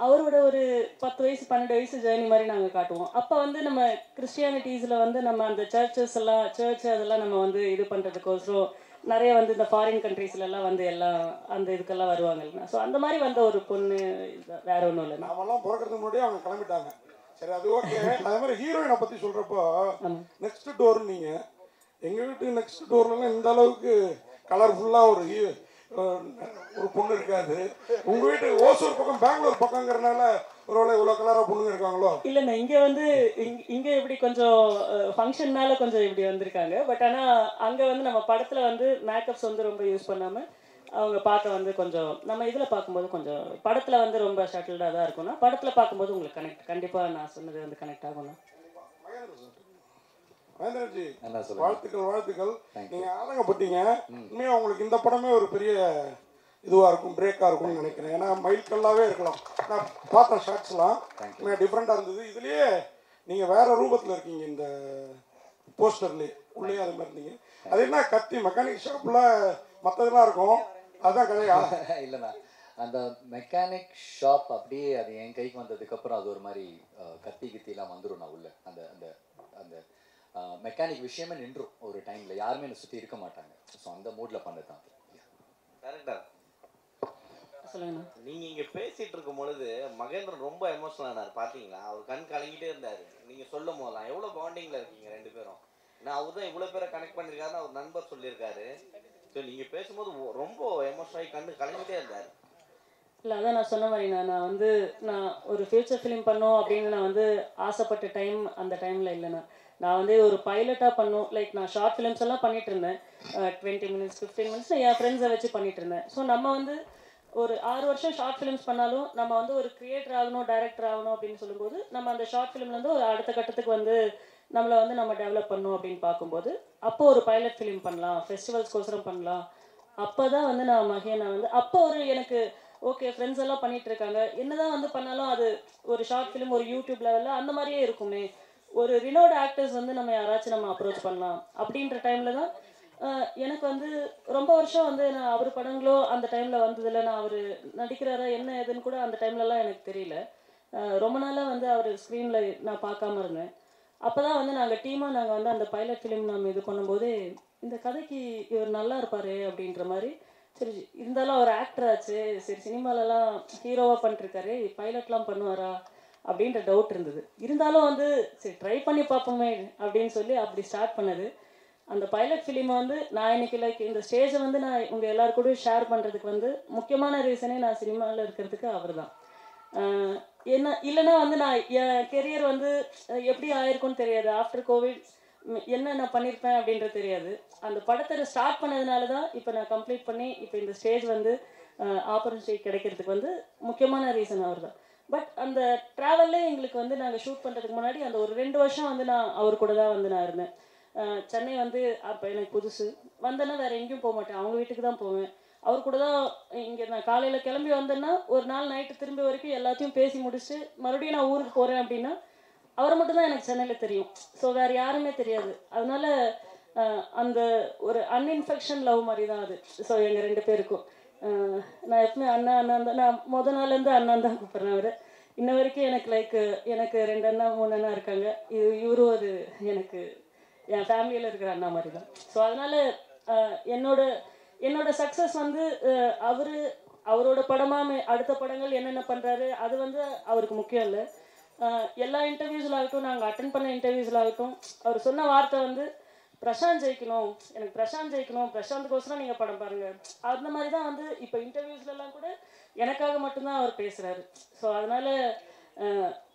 அவரோட ஒரு 10 வயசு 12 வயசு ஜேர்னி மாதிரி நாங்கள் காட்டுவோம். அப்போ வந்து நம்ம கிறிஸ்டியானிட்டிஸில் வந்து நம்ம அந்த சர்ச் அதெல்லாம் நம்ம வந்து இது பண்ணுறதுக்கோசரம் நிறைய வந்து இந்த ஃபாரின் கண்ட்ரீஸ்லாம் வந்து எல்லாம் அந்த இதுக்கெல்லாம் வருவாங்க இல்லைன்னா. ஸோ அந்த மாதிரி வந்த ஒரு பொண்ணு, வேற ஒன்றும் இல்லை. நாமெல்லாம் பிறக்கிறதுக்கு முன்னாடியே அவங்க கிளம்பிட்டாங்க. சரி, அது ஓகே. அதே மாதிரி ஹீரோயினை பற்றி சொல்கிறப்போ நெக்ஸ்ட் டோர், நீங்கள் எங்கள் வீட்டு நெக்ஸ்ட் டோர்லாம் இந்த அளவுக்கு கலர்ஃபுல்லாக ஒரு பொண்ணு இருக்காது. உங்கள் வீட்டு ஓசூர் பக்கம் பெங்களூர் பக்கங்கிறதுனால ஒருவேளை இவ்வளோ கலராக பொண்ணுங்க இருக்காங்களோ? இல்லைண்ணா, இங்கே வந்து இங்கே இப்படி கொஞ்சம் ஃபங்க்ஷன்னால கொஞ்சம் இப்படி வந்திருக்காங்க. பட் ஆனால் அங்கே வந்து நம்ம படத்தில் வந்து மேக்கப்ஸ் வந்து ரொம்ப யூஸ் பண்ணாமல் அவங்க பார்க்க வந்து கொஞ்சம் நம்ம இதில் பார்க்கும்போது கொஞ்சம் படத்தில் வந்து ரொம்ப ஷட்டில்டாக தான் இருக்கும்னா, படத்தில் பார்க்கும்போது உங்களுக்கு கண்டிப்பாக நான் சொன்னது வந்து கனெக்ட் ஆகும்ண்ணா. மகேந்திரஜி, வாழ்த்துக்கள். நீங்கள் ஆதங்கப்பட்டீங்க. உண்மையாக உங்களுக்கு இந்த படமே ஒரு பெரிய இதுவாக இருக்கும், பிரேக்காக இருக்கும்னு நினைக்கிறேன். ஏன்னா மைல்கல்லாகவே இருக்கலாம். நான் பார்த்தேன் ஷார்ட்ஸ்லாம் டிஃப்ரெண்ட்டாக இருந்தது. இதுலேயே நீங்கள் வேறு ரூபத்தில் இருக்கீங்க. இந்த போஸ்டர்லேயே உள்ளே அது மாதிரி இருந்தீங்க. அது என்ன கத்தி மெக்கானிக் ஷாப்பில் மற்றதெல்லாம் இருக்கும், அதுதான் கதையா? இல்லைண்ணா, அந்த மெக்கானிக் ஷாப் அப்படியே அது என் கைக்கு வந்ததுக்கப்புறம் அது ஒரு மாதிரி கத்திலாம் வந்துடும். நான் உள்ள அந்த அந்த அந்த மெக்கானிக் விஷயமே நின்றும் ஒரு டைமில். யாருமே என்னை சுற்றி இருக்க மாட்டாங்க. ஸோ அந்த மூடில் பண்ணது தான். கரெக்டாக சொல்லுங்கண்ணா. நீங்கள் இங்கே பேசிகிட்டு இருக்கும் பொழுது மகேந்திரன் ரொம்ப எமோஷனல் ஆனார், பார்த்தீங்களா? அவர் கண் கலங்கிட்டே இருந்தார். நீங்கள் சொல்லும் போதெல்லாம் எவ்வளோ பாண்டிங்கில் இருக்கீங்க ரெண்டு பேரும். நான் அவர் தான் இவ்வளோ பேரை கனெக்ட் பண்ணியிருக்காருன்னு அவர் நண்பர் சொல்லியிருக்காரு. ஸோ நீங்கள் பேசும்போது ரொம்ப எமோஷனலாகி கண்ணு கலங்கிட்டே இருந்தார். இல்லை, அதான் நான் சொன்ன மாதிரி நான் ஒரு ஃபியூச்சர் ஃபிலிம் பண்ணோம் அப்படின்னு நான் வந்து ஆசைப்பட்ட டைம் அந்த டைமில் இல்லைண்ணா. நான் வந்து ஒரு பைலட்டாக பண்ணோம். லைக் நான் ஷார்ட் ஃபிலிம்ஸ் எல்லாம் பண்ணிகிட்டு இருந்தேன். 20 minutes 15 minutes என் ஃப்ரெண்ட்ஸை வச்சு பண்ணிகிட்டு இருந்தேன். ஸோ நம்ம வந்து ஒரு 6 வருஷம் ஷார்ட் ஃபிலிம்ஸ் பண்ணாலும் நம்ம வந்து ஒரு கிரியேட்டர் ஆகணும், டைரக்டர் ஆகணும் அப்படின்னு சொல்லும்போது நம்ம அந்த ஷார்ட் ஃபிலிம்லேருந்து ஒரு அடுத்த கட்டத்துக்கு வந்து நம்மளை வந்து நம்ம டெவலப் பண்ணணும் அப்படின்னு பார்க்கும்போது அப்போ ஒரு பைலட் ஃபிலிம் பண்ணலாம், ஃபெஸ்டிவல்ஸ்க்கோசரம் பண்ணலாம். அப்போ தான் வந்து நான் வந்து அப்போ எனக்கு ஓகே ஃப்ரெண்ட்ஸ் எல்லாம் பண்ணிகிட்டு இருக்காங்க, என்னதான் வந்து பண்ணாலும் அது ஒரு ஷார்ட் ஃபிலிம் ஒரு யூடியூப் லெவலில் அந்த மாதிரியே இருக்குமே, ஒரு ரினோட் ஆக்டர்ஸ் வந்து நம்ம யாராச்சும் நம்ம அப்ரோச் பண்ணலாம் அப்படின்ற டைமில் தான் எனக்கு வந்து ரொம்ப வருஷம் வந்து நான் அவர் படங்களோ அந்த டைமில் வந்ததில்லை. நான் அவர் நடிக்கிறாரா என்ன ஏதுன்னு கூட அந்த டைம்லலாம் எனக்கு தெரியல. ரொம்ப நாளாக வந்து அவர் ஸ்க்ரீனில் நான் பார்க்காம இருந்தேன். அப்போ தான் வந்து நாங்கள் டீமாக நாங்கள் வந்து அந்த பைலட் ஃபிலிம் நம்ம இது பண்ணும்போது இந்த கதைக்கு இவர் நல்லா இருப்பார் அப்படின்ற மாதிரி. சரி இருந்தாலும் அவர் ஆக்டர் ஆச்சு, சரி சினிமாலலாம் ஹீரோவாக பண்ணிட்டுருக்காரு, பைலட்லாம் பண்ணுவாரா அப்படின்ற டவுட் இருந்தது. இருந்தாலும் வந்து சரி ட்ரை பண்ணி பார்ப்போமே அப்படின்னு சொல்லி அப்படி ஸ்டார்ட் பண்ணது. அந்த பைலட் ஃபிலிமை வந்து நான் இன்னைக்கு லைக் இந்த ஸ்டேஜை வந்து நான் உங்கள் எல்லாருக்கூடயும் ஷேர் பண்ணுறதுக்கு வந்து முக்கியமான ரீசனே நான் சினிமாவில் இருக்கிறதுக்கு அவர் தான். என்ன இல்லைன்னா வந்து நான் என் கெரியர் வந்து எப்படி ஆயிருக்கும்னு தெரியாது. ஆஃப்டர் கோவிட் என்ன நான் பண்ணியிருப்பேன் அப்படின்றது தெரியாது. அந்த படத்தை ஸ்டார்ட் பண்ணதுனால தான் இப்போ நான் கம்ப்ளீட் பண்ணி இப்போ இந்த ஸ்டேஜ் வந்து ஆப்பர்ச்சுனிட்டி கிடைக்கிறதுக்கு வந்து முக்கியமான ரீசன் அவர் தான். பட் அந்த ட்ராவல்லே எங்களுக்கு வந்து நாங்கள் ஷூட் பண்ணுறதுக்கு முன்னாடி அந்த ஒரு 2 வருஷம் வந்து நான் அவர் கூட தான் வந்து நான் இருந்தேன். சென்னை வந்து அப்போ எனக்கு புதுசு. வந்தேன்னா வேறு எங்கேயும் போக மாட்டேன், அவங்க வீட்டுக்கு தான் போவேன். அவர் கூட தான் இங்கே நான் காலையில் கிளம்பி வந்தேன்னா ஒரு நாள் நைட்டு திரும்பி வரைக்கும் எல்லாத்தையும் பேசி முடிச்சுட்டு மறுபடியும் நான் ஊருக்கு போகிறேன் அப்படின்னா அவரை மட்டும்தான் எனக்கு சென்னையில் தெரியும். ஸோ வேறு யாருமே தெரியாது. அதனால அந்த ஒரு அன்இன்ஃபெக்ஷன் லவ் மாதிரி தான் அது. ஸோ எங்கள் 2 பேருக்கும் நான் எப்பவுமே அண்ணா அண்ணா தான், நான் முதல் நாள்லேருந்து அண்ணான் தான் கூப்பிட்றேன். அவர் இன்ன வரைக்கும் எனக்கு லைக் எனக்கு 2 அண்ணா 3 அண்ணா இருக்காங்க. இவரும் ஒரு எனக்கு என் ஃபேமிலியில் இருக்கிற அண்ணா மாதிரி தான். ஸோ அதனால் என்னோட சக்ஸஸ் வந்து அவரோட படமாக அடுத்த படங்கள் என்னென்ன பண்ணுறாரு அது வந்து அவருக்கு முக்கியம் இல்லை. எல்லா இன்டர்வியூஸில் ஆகட்டும், நாங்கள் அட்டன் பண்ண இன்டர்வியூஸில் ஆகட்டும், அவர் சொன்ன வார்த்தை வந்து பிரசாந்த் ஜெயிக்கணும், எனக்கு பிரசாந்த் ஜெயிக்கணும், பிரசாந்துக்கோசரம் நீங்கள் படம் பாருங்கள், அந்த மாதிரி தான் வந்து இப்போ இன்டர்வியூஸ்லாம் கூட எனக்காக மட்டும்தான் அவர் பேசுகிறாரு. ஸோ அதனால்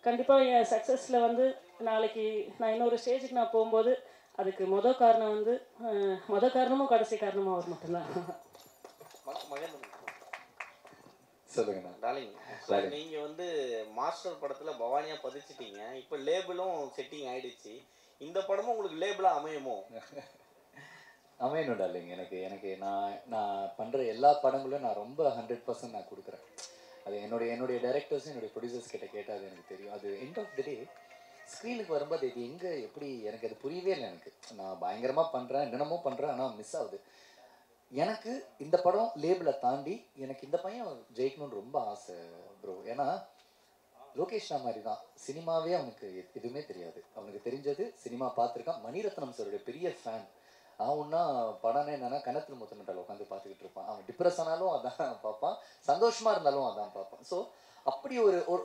கண்டிப்பாக என் சக்ஸஸில் வந்து நாளைக்கு நான் இன்னொரு ஸ்டேஜுக்கு நான் போகும்போது அதுக்கு மொதல் காரணமும் கடைசி காரணமும் அவர் மட்டும்தான். சொல்லுங்க டார்லிங், நீங்க வந்து மாஸ்டர் படத்துல பவானியா பதிச்சிட்டீங்க, இப்போ லேபிளும் செட்டிங் ஆயிடுச்சு. இந்த படமும் உங்களுக்கு லேபிளா அமையுமோ? அமையணும் டார்லிங். எனக்கு நான் பண்ணுற எல்லா படங்களும் நான் ரொம்ப 100% நான் கொடுக்குறேன். அது என்னுடைய டைரக்டர்ஸும் என்னுடைய ப்ரொடியூசர்ஸ் கிட்ட கேட்டால் அது எனக்கு தெரியும். அது எண்ட் ஆஃப் தி டே ஸ்க்ரீனுக்கு வரும்போது இது எங்கே எப்படி எனக்கு அது புரியவே இல்லை. எனக்கு நான் பயங்கரமாக பண்ணுறேன், என்னென்னமோ பண்ணுறேன், ஆனால் மிஸ் ஆகுது. எனக்கு இந்த படம் லேபிளை தாண்டி எனக்கு இந்த பையன் ஜெயிக்கணும்னு ரொம்ப ஆசை ப்ரோ. ஏன்னா லோகேஷ் மாதிரி தான், சினிமாவே அவனுக்கு எதுவுமே தெரியாது. அவனுக்கு தெரிஞ்சது சினிமா பார்த்துருக்கான். மணிரத்னம் சாருடைய பெரிய ஃபேன். அவன்னா படம்னா என்னன்னா கணத்தில் முத்தமிட்டால் உட்காந்து பார்த்துக்கிட்டு இருப்பான். அவன் டிப்ரெஸ் ஆனாலும் அதான் பார்ப்பான், சந்தோஷமாக இருந்தாலும் அதான் பார்ப்பான். ஸோ அப்படி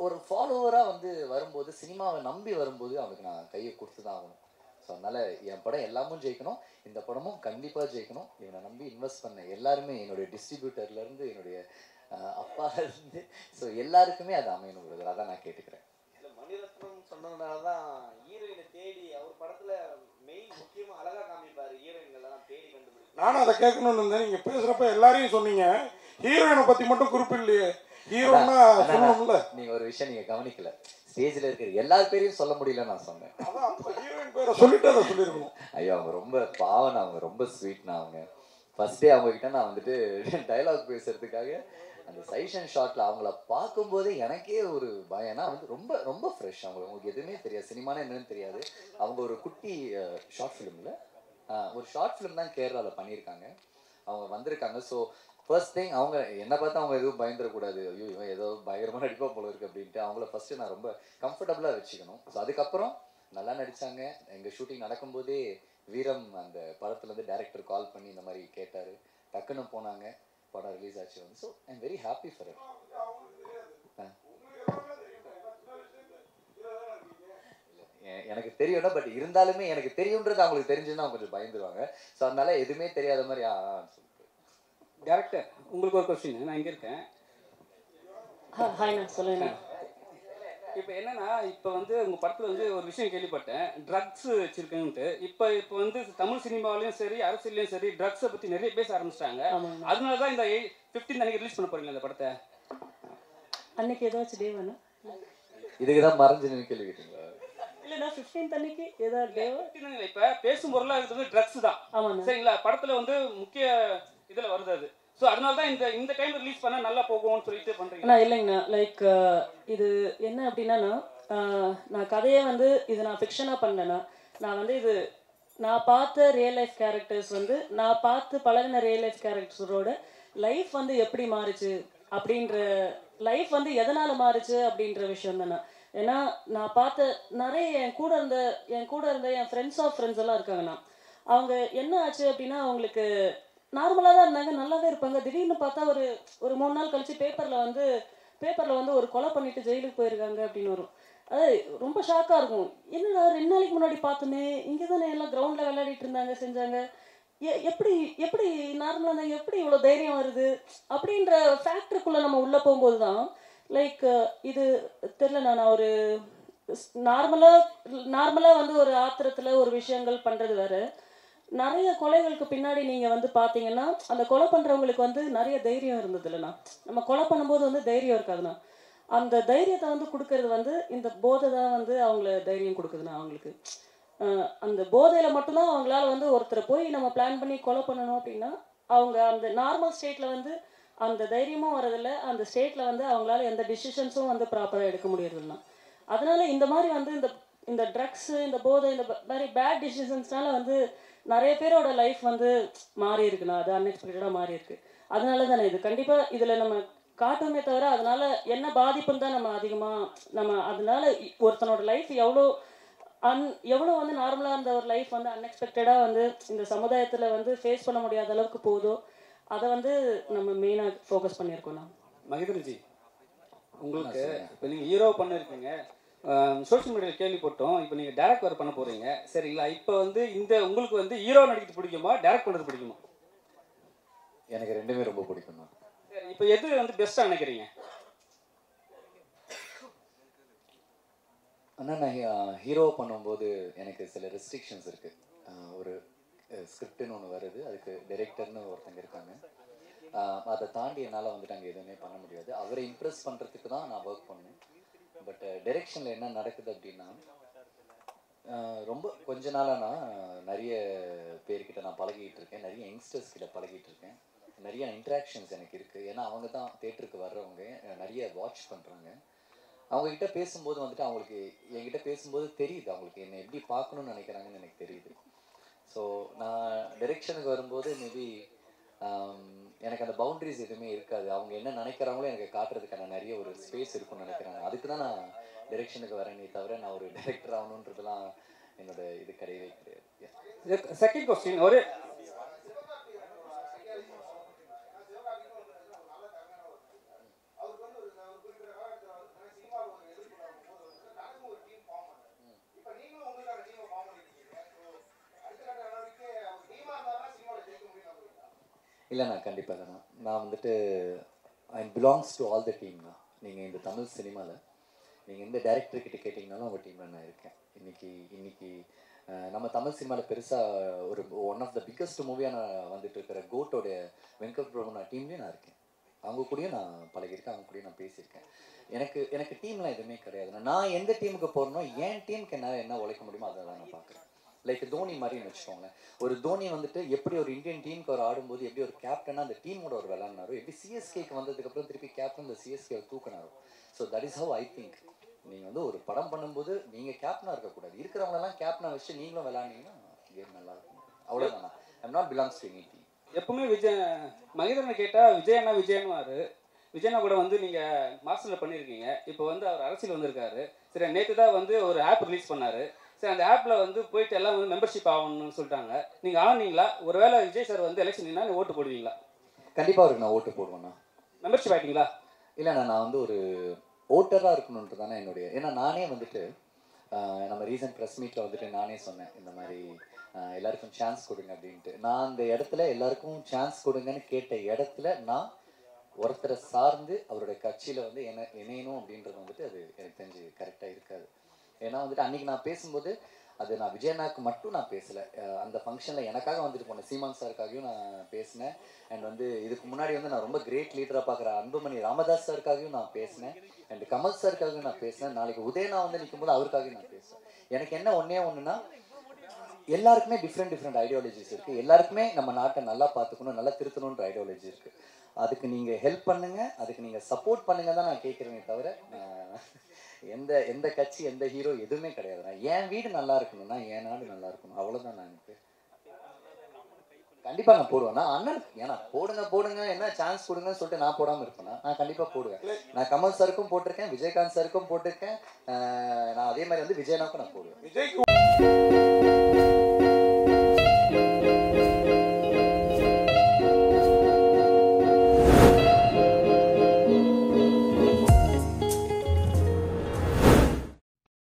ஒரு ஃபாலோவராக வந்து வரும்போது, சினிமாவை நம்பி வரும்போது அவனுக்கு நான் கையை கொடுத்து தான் ஆகணும். ஸோ அதனால் என் படம் எல்லாமும் ஜெயிக்கணும், இந்த படமும் கண்டிப்பாக ஜெயிக்கணும். இவனை நம்பி இன்வெஸ்ட் பண்ண எல்லாருமே, என்னுடைய டிஸ்ட்ரிபியூட்டர்லேருந்து என்னுடைய அப்பாலேருந்து, ஸோ எல்லாருக்குமே அது அமையணும் பிரதர். அதான் நான் கேட்டுக்கிறேன். மணிரத்னம் சொன்னதுனால தான் ஹீரோயினை தேடி அவர் படத்தில் மெயின் முக்கியமாக அழகாக காமிப்பார், ஹீரோயின்கள்லாம் தேடி கண்டுபிடிச்சு. நானும் அதை கேட்கணும்னு இருந்தேன். நீங்கள் பேசுகிறப்ப எல்லாரையும் சொன்னீங்க, ஹீரோயினை பற்றி மட்டும் குறிப்பிடலையே. ஹீரோன்னா சொல்லணும்ல. நீங்கள் ஒரு விஷயம் நீங்கள் கவனிக்கல, ஸ்டேஜில் இருக்கிற எல்லார் பேரையும் சொல்ல முடியல நான் சொன்னேன். ஹீரோயின் பேரை சொல்லிட்டு அதை சொல்லியிருக்கணும். ஐயோ அவங்க ரொம்ப பாவம், அவங்க ரொம்ப ஸ்வீட்னா. அவங்க ஃபஸ்ட்டே அவங்கக்கிட்ட நான் வந்துட்டு டைலாக் பேசுறதுக்காக அந்த சைஷன் ஷாட்டில் அவங்கள பார்க்கும்போதே எனக்கே ஒரு பயம்னா வந்து ரொம்ப ரொம்ப ஃப்ரெஷ். அவங்களுக்கு எதுவுமே தெரியாது, சினிமானா என்னன்னு தெரியாது. அவங்க ஒரு குட்டி ஷார்ட் ஃபிலிமில் ஒரு ஷார்ட் ஃபிலிம் தான் கேரளாவில் பண்ணியிருக்காங்க. அவங்க வந்திருக்காங்க. ஸோ ஃபர்ஸ்ட் திங் அவங்க என்னை பார்த்தா அவங்க எதுவும் பயந்துடக்கூடாது, ஐயோ இவன் ஏதோ பயங்கரமாக நடிப்பா போல இருக்குது அப்படின்ட்டு அவங்கள ஃபஸ்ட்டு நான் ரொம்ப கம்ஃபர்டபுளாக வச்சுக்கணும். ஸோ அதுக்கப்புறம் நல்லா நடித்தாங்க. எங்கள் ஷூட்டிங் நடக்கும்போதே வீரம் அந்த படத்துலேருந்து டைரக்டர் கால் பண்ணி இந்த மாதிரி கேட்டார். டக்குன்னு போனாங்க, படம் ரிலீஸ் ஆச்சு வந்து. So I am very happy for it. எனக்கு தெரியும்னா, பட் இருந்தாலுமே எனக்கு தெரியுன்றது அவங்களுக்கு தெரிஞ்சுன்னா அவங்க கொஞ்சம் பயந்துருவாங்க. ஸோ அதனால எதுவுமே தெரியாத மாதிரி டேரக்டர் உங்களுக்கு ஒரு கொஸ்டின். நான் இங்கே இருக்கேன். ஹாய் நான் சொல்லுங்க. இப்போ என்னன்னா, இப்போ வந்து உங்கள் படத்தில் வந்து ஒரு விஷயம் கேள்விப்பட்டேன், ட்ரக்ஸ் வச்சுருக்கேன்ட்டு. இப்போ வந்து தமிழ் சினிமாவிலையும் சரி அரசியலையும் சரி ட்ரக்ஸை பற்றி நிறைய பேச ஆரம்பிச்சிட்டாங்க. அதனால தான் இந்த 15 அன்னைக்கு ரிலீஸ் பண்ண போகிறீங்களா இந்த படத்தை? அன்னைக்கு ஏதாச்சும் டே வேணும்? இதுக்கு தான் மறைஞ்சு கேள்வி கேட்டீங்களா? இல்லைண்ணா 15 அன்னைக்கு ஏதாவது டேவா? இப்போ பேசும் பொருளாக இருக்கிறது வந்து ட்ரக்ஸ் தான். ஆமாம் சரிங்களா? படத்தில் வந்து முக்கிய இதில் வருது அது. ஸோ அதனால தான் இந்த டைம் ரிலீஸ் பண்ணால் நல்லா போகும்னு சொல்லிட்டு பண்ணுறீங்க. இல்லைங்கண்ணா, லைக் இது என்ன அப்படின்னா, நான் கதையை வந்து இது நான் ஃபிக்ஷனாக பண்ணேன்னா, நான் வந்து இது நான் பார்த்த ரியல் லைஃப் கேரக்டர்ஸ் வந்து நான் பார்த்து பழகின ரியல் லைஃப் கேரக்டர்ஸோட லைஃப் வந்து எப்படி மாறுச்சு அப்படின்ற லைஃப் வந்து எதனால் மாறுச்சு அப்படின்ற விஷயம் தானே. ஏன்னா நான் பார்த்த நிறைய என் கூட இருந்த என் ஃப்ரெண்ட்ஸ் ஆஃப் ஃப்ரெண்ட்ஸ் எல்லாம் இருக்காங்கண்ணா. அவங்க என்ன ஆச்சு அப்படின்னா அவங்களுக்கு நார்மலாக தான் இருந்தாங்க, நல்லாவே இருப்பாங்க. திடீர்னு பார்த்தா ஒரு 3 நாள் கழிச்சு பேப்பரில் வந்து ஒரு கொலை பண்ணிட்டு ஜெயிலுக்கு போயிருக்காங்க அப்படின்னு வரும். அது ரொம்ப ஷாக்காக இருக்கும். என்னடா 2 நாளைக்கு முன்னாடி பார்த்தோமே, இங்கே தானே எல்லாம் கிரவுண்டில் விளையாடிட்டு இருந்தாங்க செஞ்சாங்க, எப்படி நார்மலாக இருந்தாங்க, எப்படி இவ்வளோ தைரியம் வருது அப்படின்ற ஃபேக்டருக்குள்ளே நம்ம உள்ளே போகும்போது தான் லைக் இது தெரில. நான் ஒரு நார்மலாக வந்து ஒரு ஆத்திரத்தில் ஒரு விஷயங்கள் பண்ணுறது வேறு. நிறைய கொலைகளுக்கு பின்னாடி நீங்கள் வந்து பார்த்தீங்கன்னா அந்த கொலை பண்ணுறவங்களுக்கு வந்து நிறைய தைரியம் இருந்தது இல்லைண்ணா. நம்ம கொலை பண்ணும்போது வந்து தைரியம் இருக்காதுண்ணா. அந்த தைரியத்தை வந்து கொடுக்கறது வந்து இந்த போதை தான் வந்து அவங்கள தைரியம் கொடுக்குதுண்ணா. அவங்களுக்கு அந்த போதையில் மட்டும்தான் அவங்களால வந்து ஒருத்தரை போய் நம்ம பிளான் பண்ணி கொலை பண்ணணும் அப்படின்னா அவங்க அந்த நார்மல் ஸ்டேட்டில் வந்து அந்த தைரியமும் வரதில்லை. அந்த ஸ்டேட்டில் வந்து அவங்களால எந்த டிசிஷன்ஸும் வந்து ப்ராப்பராக எடுக்க முடியறதில்லைண்ணா. அதனால இந்த மாதிரி வந்து இந்த ட்ரக்ஸு, இந்த போதை, இந்த மாதிரி பேட் டிசிஷன்ஸ்னால வந்து நிறைய பேரோட லைஃப் வந்து மாறி இருக்குண்ணா. அது அன்எக்ஸ்பெக்டடாக மாறி இருக்கு. அதனால தானே இது கண்டிப்பாக இதில் நம்ம காட்டுமே தவிர அதனால என்ன பாதிப்புன்னு தான் நம்ம அதனால ஒருத்தனோட லைஃப் எவ்வளோ வந்து நார்மலாக இருந்த ஒரு லைஃப் வந்து அன்எக்ஸ்பெக்டடாக வந்து இந்த சமுதாயத்தில் வந்து ஃபேஸ் பண்ண முடியாத அளவுக்கு போதோ அதை வந்து நம்ம மெயினாக ஃபோக்கஸ் பண்ணியிருக்கோம். நான் மகேந்திரஜி, உங்களுக்கு இப்போ நீங்கள் ஹீரோ பண்ணியிருக்கீங்க, சோஷியல் மீடியாவில் கேள்விப்பட்டோம். இப்போ நீங்கள் டேரக்ட் வேறு பண்ண போகிறீங்க சரிங்களா? இப்போ வந்து உங்களுக்கு வந்து ஹீரோ நடிக்கிறது பிடிக்குமா, டேரக்ட் பண்ணுறது பிடிக்குமா? எனக்கு ரெண்டுமே ரொம்ப பிடிக்கும் தான். சரி, இப்போ எது வந்து பெஸ்ட்டாக நினைக்கிறீங்க? ஆனால் நான் ஹீரோ பண்ணும்போது எனக்கு சில ரெஸ்ட்ரிக்ஷன்ஸ் இருக்குது. ஒரு ஸ்கிரிப்டுன்னு ஒன்று வருது, அதுக்கு டைரக்டர்னு ஒருத்தங்க இருக்காங்க. அதை தாண்டி என்னால் வந்துட்டு அங்கே எதுவுமே பண்ண முடியாது. அவரை இம்ப்ரெஸ் பண்ணுறதுக்கு தான் நான் ஒர்க் பண்ணேன். பட் டைரெக்ஷனில் என்ன நடக்குது அப்படின்னா ரொம்ப கொஞ்ச நாளாக நான் நிறைய பேர்கிட்ட நான் பழகிட்டு இருக்கேன், நிறைய யங்ஸ்டர்ஸ் கிட்ட பழகிட்டு இருக்கேன், நிறைய இன்ட்ராக்ஷன்ஸ் எனக்கு இருக்குது. ஏன்னா அவங்க தான் தேட்டருக்கு வர்றவங்க, நிறைய வாட்ச் பண்ணுறாங்க. அவங்கக்கிட்ட பேசும்போது வந்துட்டு அவங்களுக்கு என்கிட்ட பேசும்போது தெரியுது அவங்களுக்கு என்னை எப்படி பார்க்கணுன்னு நினைக்கிறாங்கன்னு எனக்கு தெரியுது. ஸோ நான் டைரெக்ஷனுக்கு வரும்போது மேபி எனக்கு அந்த பவுண்ட்ரிஸ் எதுவுமே இருக்காது. அவங்க என்ன நினைக்கிறாங்களோ எனக்கு காட்டுறதுக்கான நிறைய ஒரு ஸ்பேஸ் இருக்குன்னு நினைக்கிறாங்க. அதுக்கு தான் நான் டைரெக்ஷனுக்கு வரேனே தவிர நான் ஒரு டைரக்டர் ஆகணுன்றதுலாம் என்னோட இது கிடையவே கிடையாது. செகண்ட் கொஸ்டின், ஒரு இல்லைண்ணா, கண்டிப்பாக தானே. நான் வந்துட்டு ஐ belongs to all the team தான். நீங்கள் இந்த தமிழ் சினிமாவில் நீங்கள் எந்த டேரக்டர்கிட்ட கேட்டிங்கனாலும் அவங்க டீமில் நான் இருக்கேன். இன்னைக்கு நம்ம தமிழ் சினிமாவில் பெருசாக ஒரு ஒன் ஆஃப் த பிக்கஸ்ட் மூவியாக நான் வந்துட்டு இருக்கிற கோட்டோட வெங்கட் பிரபு டீம்லேயும் நான் இருக்கேன். அவங்க கூடயும் நான் பழகியிருக்கேன், அவங்க கூடயும் நான் பேசியிருக்கேன். எனக்கு டீம்லாம் எதுவுமே கிடையாது. நான் எந்த டீமுக்கு போகிறனோ என் டீமுக்கு என்ன உழைக்க முடியுமோ அதை தான் நான் பார்க்குறேன். லைக் தோனி மாதிரின்னு வச்சுக்கோங்களேன். ஒரு தோனி வந்துட்டு எப்படி ஒரு இந்தியன் டீமுக்கு அவர் ஆடும்போது எப்படி ஒரு கேப்டனாக அந்த டீமோட ஒரு விளாட்னாரோ, எப்படி சிஎஸ்கேக்கு வந்ததுக்கப்புறம் திருப்பி கேப்டன் இந்த சிஎஸ்கே தூக்கினாரோ. So that is how I think. நீங்கள் வந்து ஒரு படம் பண்ணும்போது நீங்கள் கேப்டனாக இருக்கக்கூடாது, இருக்கிறவங்களெல்லாம் கேப்டனாக வச்சு நீங்களும் விளாண்டிங்கன்னா கேம் நல்லாயிருக்கும். அவ்வளோதானா. I'm not belongs to any team. எப்பவுமே மகேந்திரனை கேட்டால் விஜயன்னுவார். விஜயனா கூட வந்து நீங்கள் மாஸ்டரில் பண்ணியிருக்கீங்க. இப்போ வந்து அவர் அரசியல் வந்திருக்காரு. சரி, நேற்று தான் வந்து ஒரு ஆப் ரிலீஸ் பண்ணார். சரி, அந்த ஆப்பில் வந்து போயிட்டு எல்லாம் வந்து மெம்பர்ஷிப் ஆகணும்னு சொல்லிட்டாங்க. நீங்கள் ஆனீங்களா? ஒருவேளை விஜய் சார் வந்து எலெக்ஷன் நீங்கள் ஓட்டு போடுவீங்களா? கண்டிப்பாக அவருக்கு நான் ஓட்டு போடுவேண்ணா. மெம்பர்ஷிப் ஆகிட்டீங்களா? இல்லைண்ணா, நான் வந்து ஒரு ஓட்டராக இருக்கணுன்றது தானே என்னுடைய. ஏன்னா நானே வந்துட்டு நம்ம ரீசன்ட் ப்ரெஸ் மீட்டில் வந்துட்டு நானே சொன்னேன் இந்த மாதிரி எல்லாருக்கும் சான்ஸ் கொடுங்க அப்படின்ட்டு. நான் அந்த இடத்துல எல்லாருக்கும் சான்ஸ் கொடுங்கன்னு கேட்ட இடத்துல நான் ஒருத்தரை சார்ந்து அவருடைய கட்சியில் வந்து இணையணும் அப்படின்றது வந்துட்டு அது எனக்கு தெரிஞ்சு கரெக்டாக இருக்காது. ஏன்னா வந்துட்டு அன்றைக்கி நான் பேசும்போது அது நான் விஜயனாக்கு மட்டும் நான் பேசலை. அந்த ஃபங்க்ஷனில் எனக்காக வந்துட்டு போனேன், சீமான் சாருக்காகவும் நான் பேசினேன். அண்ட் வந்து இதுக்கு முன்னாடி வந்து நான் ரொம்ப கிரேட் லீடராக பார்க்குற அன்புமணி ராமதாஸ் சாருக்காகவும் நான் பேசினேன். அண்ட் கமல் சாருக்காகவும் நான் பேசினேன். நாளைக்கு உதயனா வந்து நிற்கும்போது அவருக்காகவும் நான் பேசுவேன். எனக்கு என்ன ஒன்றுனா எல்லாருக்குமே டிஃப்ரெண்ட் ஐடியாலஜிஸ் இருக்குது. எல்லாருக்குமே நம்ம நாட்டை நல்லா பார்த்துக்கணும், நல்லா திருத்தணுன்ற ஐடியாலஜி இருக்குது. அதுக்கு நீங்கள் ஹெல்ப் பண்ணுங்கள், அதுக்கு நீங்கள் சப்போர்ட் பண்ணுங்க தான் நான் கேட்குறேனே தவிர எந்த கட்சி எந்த ஹீரோ எதுவுமே கிடையாதுண்ணா. என் வீடு நல்லா இருக்கணும்னா என் நாடு நல்லா இருக்கணும், அவ்வளோதான். நான் எனக்கு கண்டிப்பாக நான் போடுவேன். நான் அண்ணனுக்கு ஏன்னா போடுங்க என்ன சான்ஸ் கொடுங்கன்னு சொல்லிட்டு நான் போடாமல் இருப்பேன்னா நான் கண்டிப்பாக போடுவேன். நான் கமல் சாருக்கும் போட்டிருக்கேன், விஜயகாந்த் சாருக்கும் போட்டிருக்கேன். நான் அதே மாதிரி வந்து விஜயனாவுக்கும் நான் போடுவேன். விஜய்க்கு